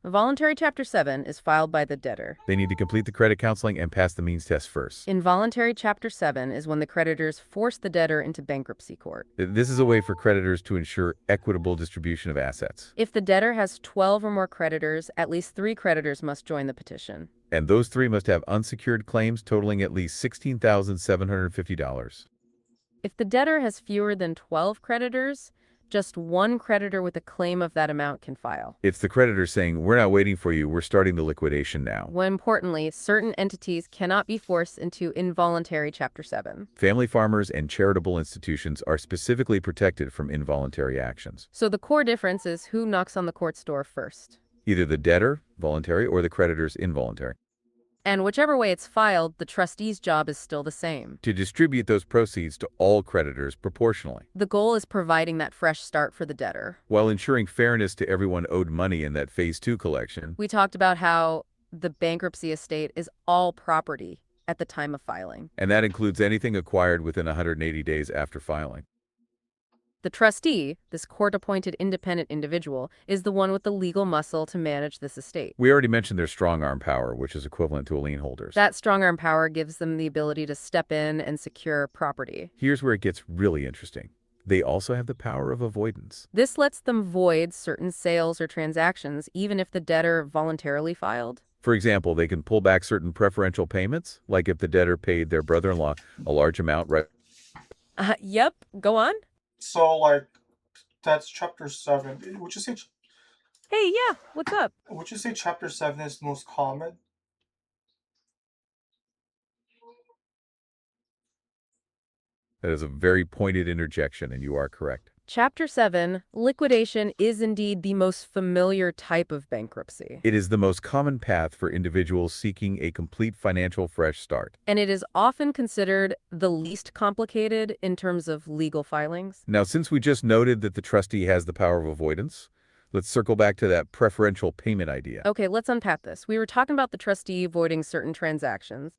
A voluntary Chapter 7 is filed by the debtor. They need to complete the credit counseling and pass the means test first. Involuntary Chapter 7 is when the creditors force the debtor into bankruptcy court. This is a way for creditors to ensure equitable distribution of assets. If the debtor has 12 or more creditors, at least 3 creditors must join the petition. And those 3 must have unsecured claims totaling at least $16,750. If the debtor has fewer than 12 creditors, just one creditor with a claim of that amount can file. It's the creditor saying, we're not waiting for you, we're starting the liquidation now. When importantly, certain entities cannot be forced into involuntary Chapter 7. Family farmers and charitable institutions are specifically protected from involuntary actions. So the core difference is who knocks on the court's door first. Either the debtor, voluntary, or the creditor's involuntary. And whichever way it's filed, the trustee's job is still the same. To distribute those proceeds to all creditors proportionally, The goal is providing that fresh start for the debtor. while ensuring fairness to everyone owed money in that Phase 2 collection. We talked about how the bankruptcy estate is all property. at the time of filing. And that includes anything acquired within 180 days after filing. The trustee, this court-appointed independent individual, is the one with the legal muscle to manage this estate. We already mentioned their strong-arm power, which is equivalent to a lien holder's. That strong-arm power gives them the ability to step in and secure property. Here's where it gets really interesting. They also have the power of avoidance. This lets them void certain sales or transactions even if the debtor voluntarily filed. For example, they can pull back certain preferential payments, like if the debtor paid their brother-in-law a large amount, right? Yep, go on. So like that's chapter 7. Would you say Hey, yeah, what's up? chapter 7 is the most common? That is a very pointed interjection, and you are correct. Chapter 7, liquidation is indeed the most familiar type of bankruptcy. It is the most common path for individuals seeking a complete financial fresh start. And it is often considered the least complicated in terms of legal filings. Now, since we just noted that the trustee has the power of avoidance, let's circle back to that preferential payment idea. Okay, let's unpack this. We were talking about the trustee voiding certain transactions.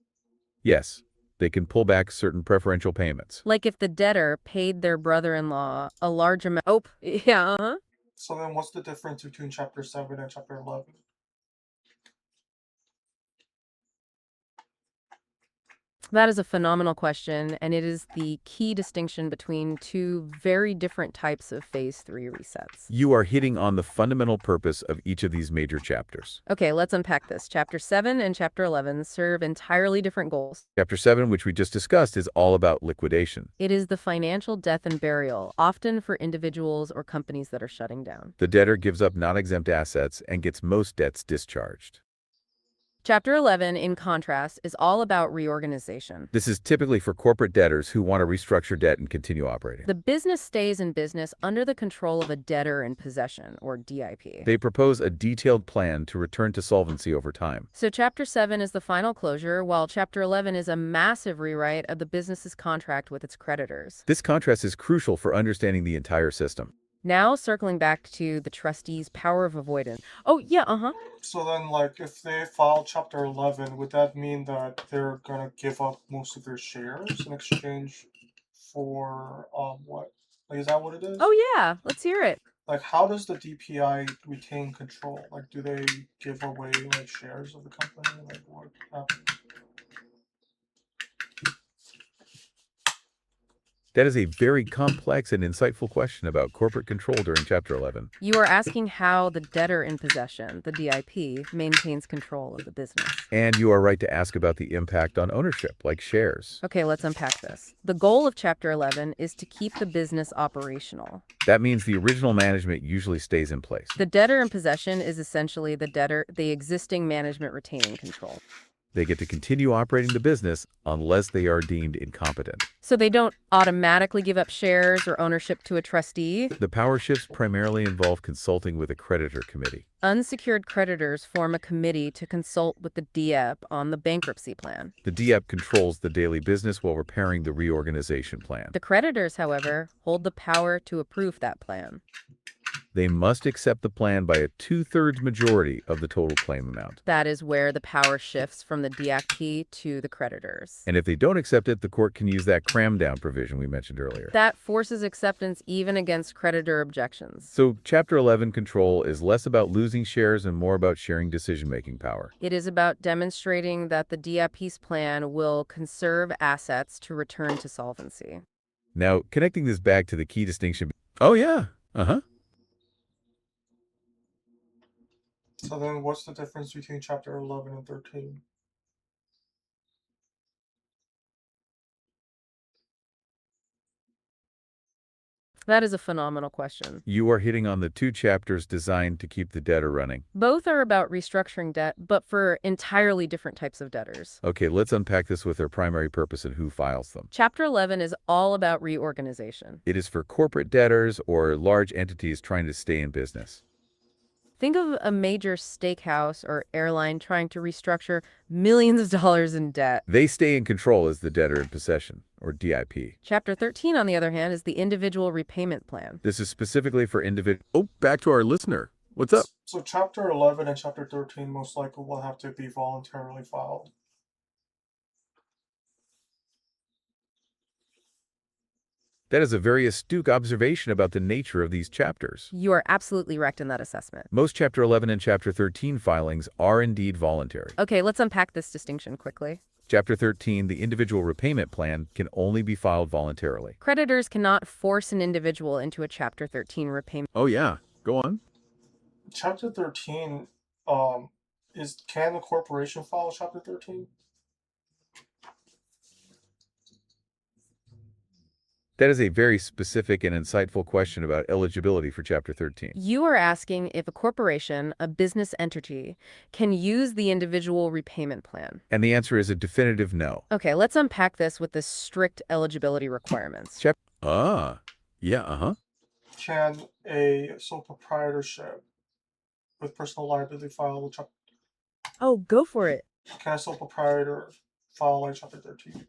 Yes, they can pull back certain preferential payments. Like if the debtor paid their brother-in-law a large amount. Oh, yeah, uh-huh. So then what's the difference between chapter 7 and chapter 11? That is a phenomenal question, and it is the key distinction between two very different types of Phase 3 resets. You are hitting on the fundamental purpose of each of these major chapters. Okay, let's unpack this. Chapter 7 and Chapter 11 serve entirely different goals. Chapter 7, which we just discussed, is all about liquidation. It is the financial death and burial, often for individuals or companies that are shutting down. The debtor gives up non-exempt assets and gets most debts discharged. Chapter 11, in contrast, is all about reorganization. This is typically for corporate debtors who want to restructure debt and continue operating. The business stays in business under the control of a debtor in possession, or DIP. They propose a detailed plan to return to solvency over time. So Chapter 7 is the final closure, while Chapter 11 is a massive rewrite of the business's contract with its creditors. This contrast is crucial for understanding the entire system. Now, circling back to the trustee's power of avoidance. Oh, yeah, So then like if they file chapter 11, would that mean that they're gonna give up most of their shares in exchange for what? Like is that what it is? Oh, yeah, let's hear it. Like how does the DPI retain control? Like do they give away like shares of the company? Like what happens? That is a very complex and insightful question about corporate control during Chapter 11. You are asking how the debtor in possession, the DIP, maintains control of the business. And you are right to ask about the impact on ownership, like shares. Okay, let's unpack this. The goal of Chapter 11 is to keep the business operational. That means the original management usually stays in place. The debtor in possession is essentially the existing management retaining control. They get to continue operating the business unless they are deemed incompetent. So they don't automatically give up shares or ownership to a trustee. The power shifts primarily involve consulting with a creditor committee. Unsecured creditors form a committee to consult with the DIP on the bankruptcy plan. The DIP controls the daily business while preparing the reorganization plan. The creditors, however, hold the power to approve that plan. They must accept the plan by a 2/3 majority of the total claim amount. That is where the power shifts from the DIP to the creditors. And if they don't accept it, the court can use that cram down provision we mentioned earlier. That forces acceptance even against creditor objections. So Chapter 11 control is less about losing shares and more about sharing decision-making power. It is about demonstrating that the DIP's plan will conserve assets to return to solvency. Now, connecting this back to the key distinction. Oh, yeah. So then what's the difference between chapter 11 and 13? That is a phenomenal question. You are hitting on the two chapters designed to keep the debtor running. Both are about restructuring debt, but for entirely different types of debtors. Okay, let's unpack this with their primary purpose and who files them. Chapter 11 is all about reorganization. It is for corporate debtors or large entities trying to stay in business. Think of a major steakhouse or airline trying to restructure millions of dollars in debt. They stay in control as the debtor in possession, or DIP. Chapter 13, on the other hand, is the individual repayment plan. This is specifically for individual. Oh, back to our listener. What's up? So chapter 11 and chapter 13 most likely will have to be voluntarily filed. That is a very astute observation about the nature of these chapters. You are absolutely correct in that assessment. Most Chapter 11 and Chapter 13 filings are indeed voluntary. Okay, let's unpack this distinction quickly. Chapter 13, the individual repayment plan, can only be filed voluntarily. Creditors cannot force an individual into a Chapter 13 repayment. Oh yeah, go on. Chapter 13, can a corporation file Chapter 13? That is a very specific and insightful question about eligibility for Chapter 13. You are asking if a corporation, a business entity, can use the individual repayment plan. And the answer is a definitive no. Okay, let's unpack this with the strict eligibility requirements. Yeah. Can a sole proprietorship with personal liability file Chapter? Oh, go for it. Can a sole proprietor file like Chapter 13?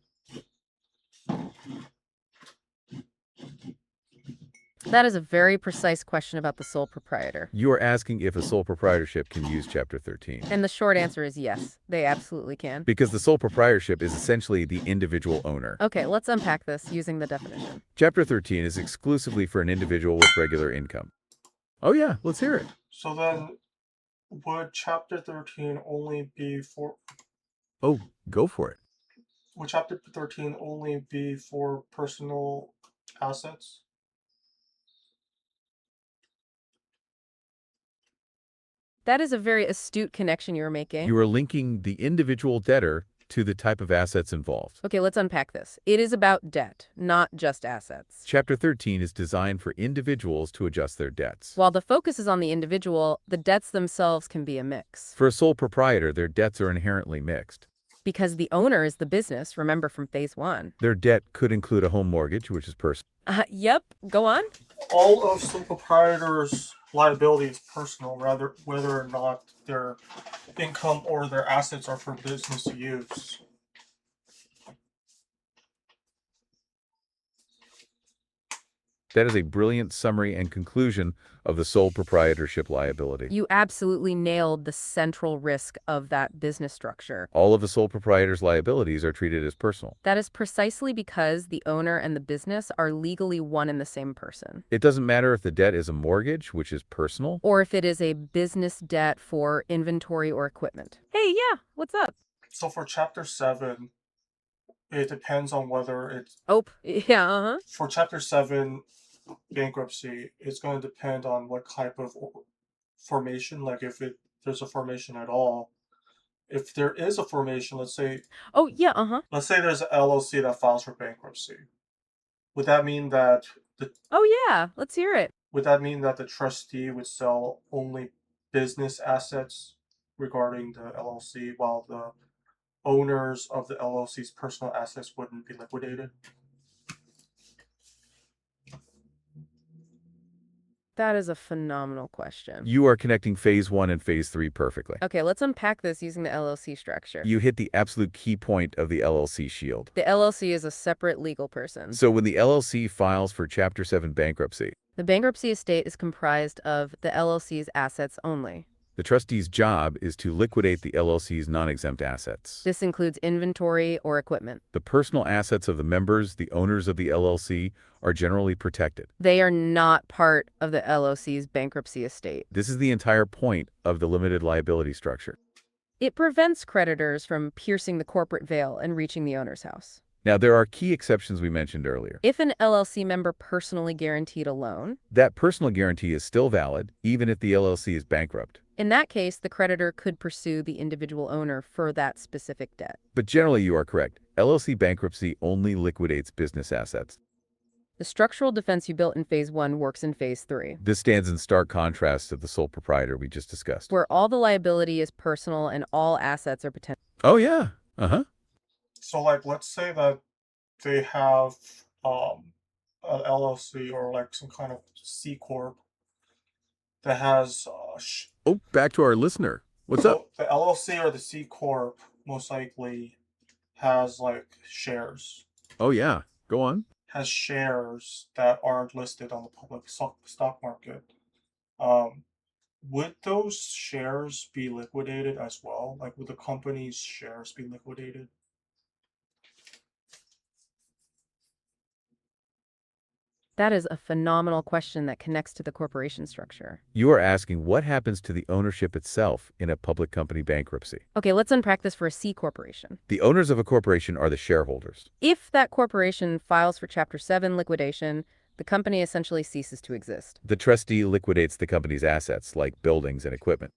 That is a very precise question about the sole proprietor. You are asking if a sole proprietorship can use Chapter 13. And the short answer is yes, they absolutely can. Because the sole proprietorship is essentially the individual owner. Okay, let's unpack this using the definition. Chapter 13 is exclusively for an individual with regular income. Oh yeah, let's hear it. So then, would Chapter 13 only be for? Oh, go for it. Would Chapter 13 only be for personal assets? That is a very astute connection you're making. You are linking the individual debtor to the type of assets involved. Okay, let's unpack this. It is about debt, not just assets. Chapter 13 is designed for individuals to adjust their debts. While the focus is on the individual, the debts themselves can be a mix. For a sole proprietor, their debts are inherently mixed. Because the owner is the business, remember from phase 1. Their debt could include a home mortgage, which is personal. Yep, go on. All of sole proprietors' liability is personal, rather whether or not their income or their assets are for business use. That is a brilliant summary and conclusion of the sole proprietorship liability. You absolutely nailed the central risk of that business structure. All of the sole proprietor's liabilities are treated as personal. That is precisely because the owner and the business are legally one and the same person. It doesn't matter if the debt is a mortgage, which is personal, Or if it is a business debt for inventory or equipment. Hey, yeah, what's up? So for Chapter 7, it depends on whether it's. Oh, yeah, For Chapter 7, bankruptcy, it's going to depend on what type of formation, like if there's a formation at all. If there is a formation, let's say Oh, yeah, there's an LLC that files for bankruptcy. Would that mean that Oh, yeah, let's hear it. the trustee would sell only business assets regarding the LLC, while the owners of the LLC's personal assets wouldn't be liquidated? That is a phenomenal question. you are connecting phase 1 and phase 3 perfectly. Okay, let's unpack this using the LLC structure. You hit the absolute key point of the LLC shield. The LLC is a separate legal person. So when the LLC files for Chapter 7 bankruptcy, The bankruptcy estate is comprised of the LLC's assets only. the trustee's job is to liquidate the LLC's non-exempt assets. This includes inventory or equipment. The personal assets of the members, the owners of the LLC, are generally protected. They are not part of the LLC's bankruptcy estate. This is the entire point of the limited liability structure. It prevents creditors from piercing the corporate veil and reaching the owner's house. Now, there are key exceptions we mentioned earlier. If an LLC member personally guaranteed a loan, That personal guarantee is still valid, even if the LLC is bankrupt. in that case, the creditor could pursue the individual owner for that specific debt. But generally, you are correct. LLC bankruptcy only liquidates business assets. The structural defense you built in phase 1 works in phase 3, This stands in stark contrast to the sole proprietor we just discussed. where all the liability is personal and all assets are potential. Oh, yeah. Uh-huh. So, like, let's say that they have an LLC or like some kind of C corp that has Oh, back to our listener. What's up? the LLC or the C corp most likely has like shares. Oh, yeah. Go on. Has shares that aren't listed on the public stock market. Would those shares be liquidated as well? Like, would the company's shares be liquidated? That is a phenomenal question that connects to the corporation structure. You are asking what happens to the ownership itself in a public company bankruptcy. Okay, let's unpack this for a C corporation. The owners of a corporation are the shareholders. If that corporation files for Chapter 7 liquidation, the company essentially ceases to exist. The trustee liquidates the company's assets, like buildings and equipment.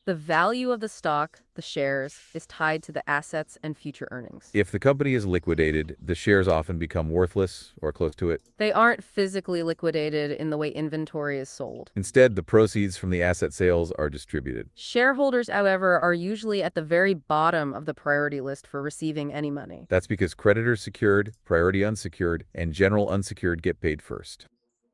The value of the stock, the shares, is tied to the assets and future earnings. If the company is liquidated, the shares often become worthless or close to it. They aren't physically liquidated in the way inventory is sold. Instead, the proceeds from the asset sales are distributed. Shareholders, however, are usually at the very bottom of the priority list for receiving any money. That's because creditors secured, priority unsecured, and general unsecured get paid first.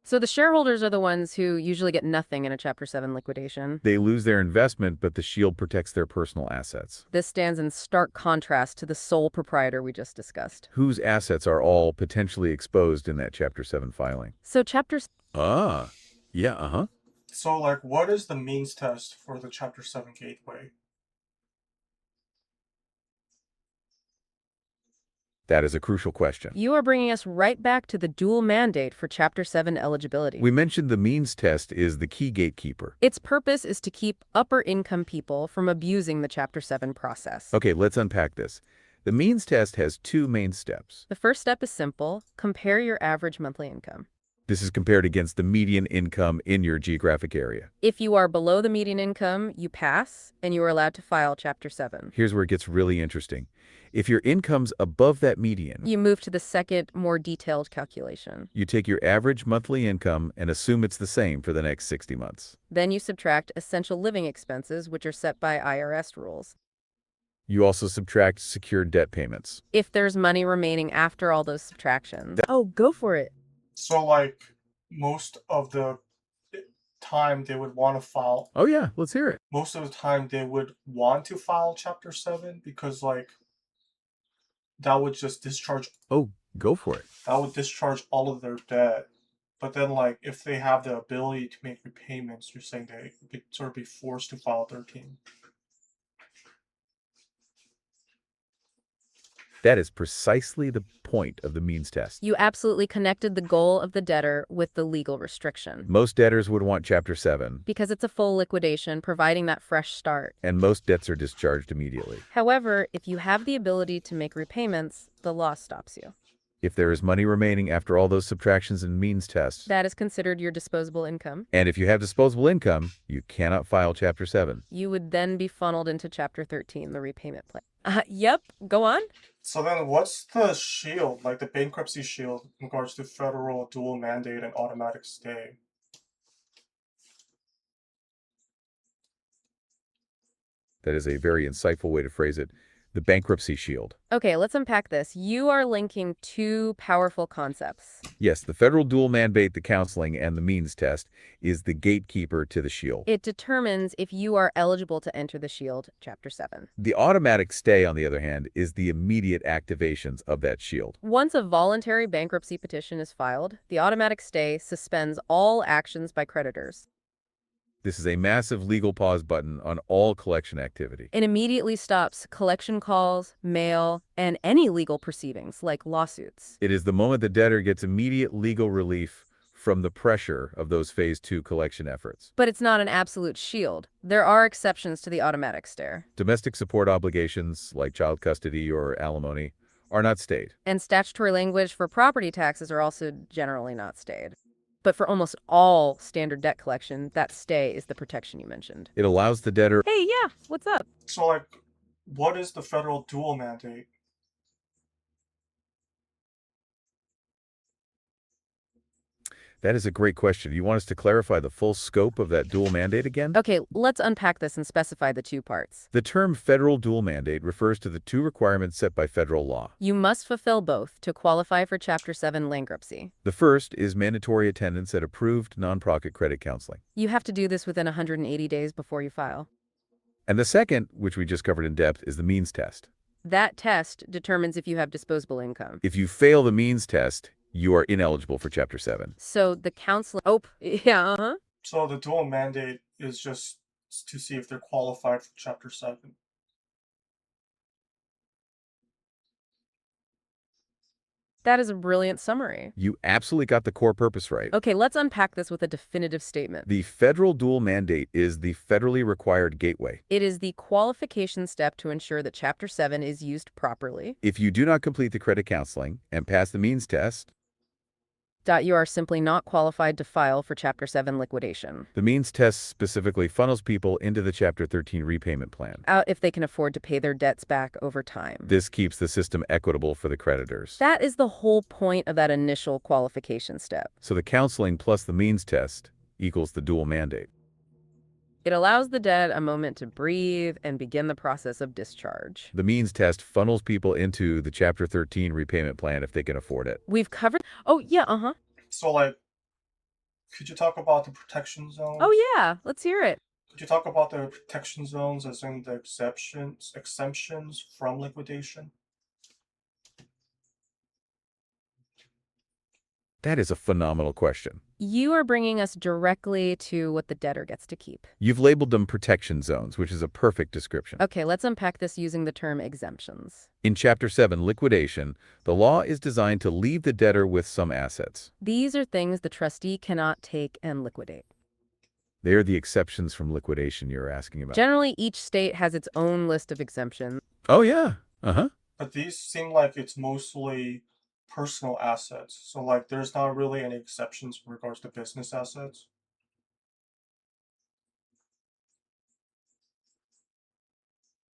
So the shareholders are the ones who usually get nothing in a Chapter 7 liquidation. They lose their investment, but the shield protects their personal assets. This stands in stark contrast to the sole proprietor we just discussed. Whose assets are all potentially exposed in that Chapter 7 filing? So Chapter Ah, yeah, So, like, what is the means test for the Chapter 7 gateway? That is a crucial question. You are bringing us right back to the dual mandate for Chapter 7 eligibility. We mentioned the means test is the key gatekeeper. Its purpose is to keep upper-income people from abusing the Chapter 7 process. Okay, let's unpack this. The means test has two main steps. The first step is simple. Compare your average monthly income. This is compared against the median income in your geographic area. If you are below the median income, you pass, and you are allowed to file Chapter 7. Here's where it gets really interesting. If your income's above that median, You move to the second, more detailed calculation. you take your average monthly income and assume it's the same for the next 60 months. Then you subtract essential living expenses, which are set by IRS rules. You also subtract secured debt payments. If there's money remaining after all those subtractions. Oh, go for it. So, like, most of the time they would want to file, Oh yeah, let's hear it. most of the time they would want to file Chapter 7 because, like, that would just discharge, Oh, go for it. that would discharge all of their debt. But then, like, if they have the ability to make repayments, you're saying they would sort of be forced to file 13. That is precisely the point of the means test. You absolutely connected the goal of the debtor with the legal restriction. Most debtors would want Chapter 7, Because it's a full liquidation, providing that fresh start. and most debts are discharged immediately. However, if you have the ability to make repayments, the law stops you. If there is money remaining after all those subtractions and means tests, That is considered your disposable income. and if you have disposable income, you cannot file Chapter 7. You would then be funneled into Chapter 13, the repayment plan. Yep, go on. So then what's the shield, like the bankruptcy shield, in regards to federal dual mandate and automatic stay? That is a very insightful way to phrase it. The bankruptcy shield. Okay, let's unpack this. You are linking two powerful concepts. Yes, the federal dual mandate, the counseling, and the means test is the gatekeeper to the shield. It determines if you are eligible to enter the shield, Chapter 7. The automatic stay, on the other hand, is the immediate activations of that shield. Once a voluntary bankruptcy petition is filed, the automatic stay suspends all actions by creditors. This is a massive legal pause button on all collection activity. It immediately stops collection calls, mail, and any legal proceedings like lawsuits. It is the moment the debtor gets immediate legal relief from the pressure of those Phase 2 collection efforts. But it's not an absolute shield. There are exceptions to the automatic stay. Domestic support obligations, like child custody or alimony, are not stayed. And statutory language for property taxes are also generally not stayed. But for almost all standard debt collection, that stay is the protection you mentioned. It allows the debtor. Hey, yeah, what's up? So, like, what is the federal dual mandate? That is a great question. You want us to clarify the full scope of that dual mandate again? Okay, let's unpack this and specify the two parts. The term federal dual mandate refers to the two requirements set by federal law. You must fulfill both to qualify for Chapter 7 bankruptcy. The first is mandatory attendance at approved nonprofit credit counseling. You have to do this within 180 days before you file. And the second, which we just covered in depth, is the means test. That test determines if you have disposable income. If you fail the means test, you are ineligible for Chapter 7. So the counseling... Oh, yeah, uh-huh. So the dual mandate is just to see if they're qualified for Chapter 7. That is a brilliant summary. You absolutely got the core purpose right. Okay, let's unpack this with a definitive statement. The federal dual mandate is the federally required gateway. It is the qualification step to ensure that Chapter 7 is used properly. If you do not complete the credit counseling and pass the means test, You are simply not qualified to file for Chapter 7 liquidation. the means test specifically funnels people into the Chapter 13 repayment plan. Out if they can afford to pay their debts back over time. This keeps the system equitable for the creditors. That is the whole point of that initial qualification step. So the counseling plus the means test equals the dual mandate. It allows the debt a moment to breathe and begin the process of discharge. The means test funnels people into the Chapter 13 repayment plan if they can afford it. We've covered... Oh, yeah, So, like, could you talk about the protection zones? Oh, yeah, let's hear it. Could you talk about the protection zones as in the exemptions from liquidation? That is a phenomenal question. You are bringing us directly to what the debtor gets to keep. You've labeled them protection zones, which is a perfect description. Okay, let's unpack this using the term exemptions. In Chapter 7, Liquidation, the law is designed to leave the debtor with some assets. These are things the trustee cannot take and liquidate. They are the exceptions from liquidation you're asking about. Generally, each state has its own list of exemptions. Oh, yeah. Uh-huh. But these seem like it's mostly personal assets. So, like, there's not really any exceptions in regards to business assets.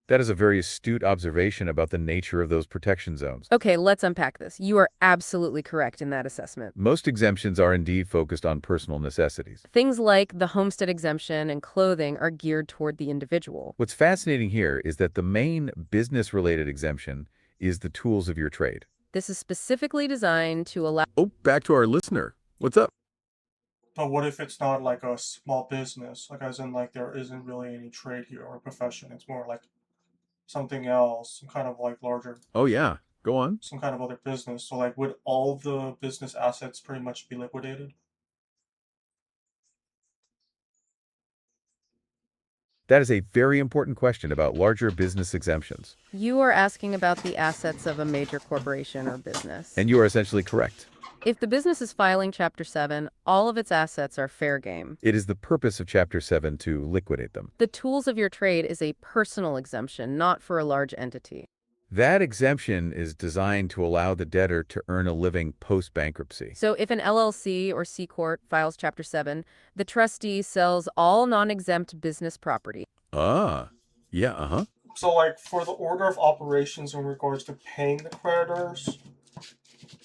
That is a very astute observation about the nature of those protection zones. Okay, let's unpack this. You are absolutely correct in that assessment. Most exemptions are indeed focused on personal necessities. Things like the homestead exemption and clothing are geared toward the individual. What's fascinating here is that the main business-related exemption is the tools of your trade. This is specifically designed to allow... Oh, back to our listener. What's up? But what if it's not like a small business? Like, as in, like, there isn't really any trade here or profession. It's more like something else, some kind of like larger, Oh, yeah. Go on. some kind of other business. So, like, would all the business assets pretty much be liquidated? That is a very important question about larger business exemptions. You are asking about the assets of a major corporation or business. And you are essentially correct. If the business is filing Chapter 7, all of its assets are fair game. It is the purpose of Chapter 7 to liquidate them. The tools of your trade is a personal exemption, not for a large entity. That exemption is designed to allow the debtor to earn a living post-bankruptcy. So if an LLC or C Corp files Chapter 7, the trustee sells all non-exempt business property. Ah, yeah, uh-huh. So, like, for the order of operations in regards to paying the creditors,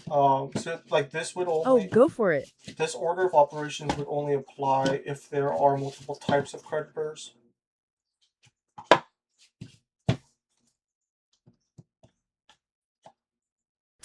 so like this would only go for it. this order of operations would only apply if there are multiple types of creditors.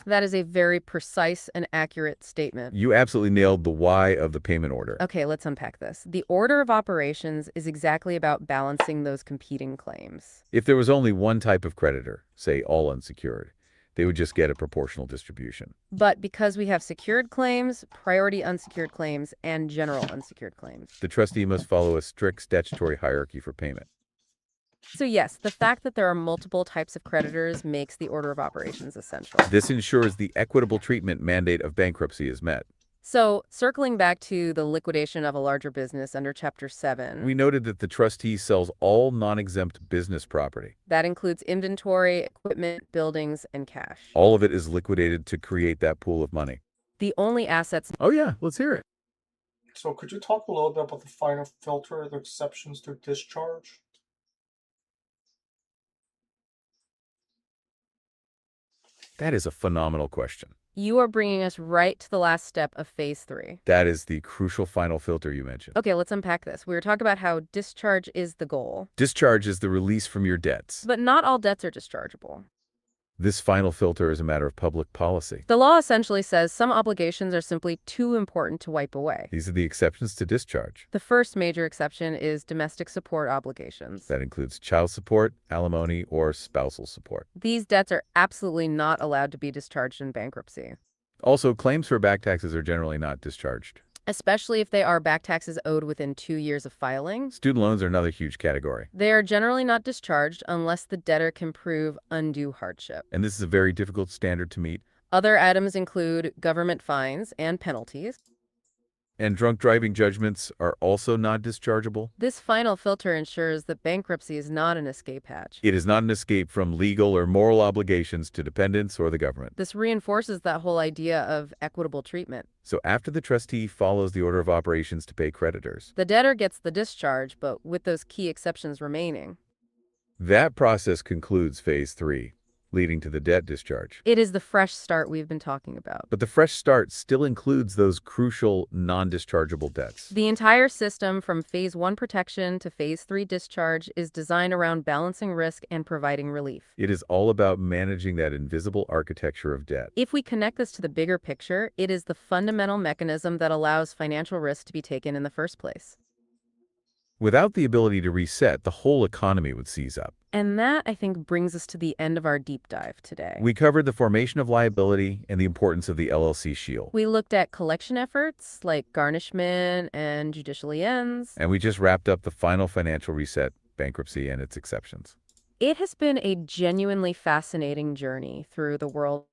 That is a very precise and accurate statement. You absolutely nailed the why of the payment order. Okay, let's unpack this. The order of operations is exactly about balancing those competing claims. If there was only one type of creditor, say all unsecured, they would just get a proportional distribution. But because we have secured claims, priority unsecured claims, and general unsecured claims. The trustee must follow a strict statutory hierarchy for payment. So yes, the fact that there are multiple types of creditors makes the order of operations essential. This ensures the equitable treatment mandate of bankruptcy is met. So circling back to the liquidation of a larger business under Chapter 7. We noted that the trustee sells all non-exempt business property. That includes inventory, equipment, buildings, and cash. All of it is liquidated to create that pool of money. The only assets... Oh yeah, let's hear it. So, could you talk a little bit about the final filter, the exceptions to discharge? That is a phenomenal question. You are bringing us right to the last step of Phase 3. That is the crucial final filter you mentioned. Okay, let's unpack this. We were talking about how discharge is the goal. Discharge is the release from your debts. But not all debts are dischargeable. This final filter is a matter of public policy. The law essentially says some obligations are simply too important to wipe away. These are the exceptions to discharge. The first major exception is domestic support obligations. That includes child support, alimony, or spousal support. These debts are absolutely not allowed to be discharged in bankruptcy, Also, claims for back taxes are generally not discharged. especially if they are back taxes owed within 2 years of filing. Student loans are another huge category. They are generally not discharged unless the debtor can prove undue hardship. And this is a very difficult standard to meet. Other items include government fines and penalties. And drunk driving judgments are also not dischargeable. This final filter ensures that bankruptcy is not an escape hatch. It is not an escape from legal or moral obligations to dependents or the government. This reinforces that whole idea of equitable treatment. So after the trustee follows the order of operations to pay creditors, The debtor gets the discharge, but with those key exceptions remaining. that process concludes phase 3, leading to the debt discharge. It is the fresh start we've been talking about. But the fresh start still includes those crucial non-dischargeable debts. The entire system from phase 1 protection to phase 3 discharge is designed around balancing risk and providing relief. It is all about managing that invisible architecture of debt. If we connect this to the bigger picture, it is the fundamental mechanism that allows financial risk to be taken in the first place. Without the ability to reset, the whole economy would seize up. And that, I think, brings us to the end of our deep dive today. We covered the formation of liability and the importance of the LLC shield. We looked at collection efforts like garnishment and judicial liens. And we just wrapped up the final financial reset, bankruptcy and its exceptions. It has been a genuinely fascinating journey through the world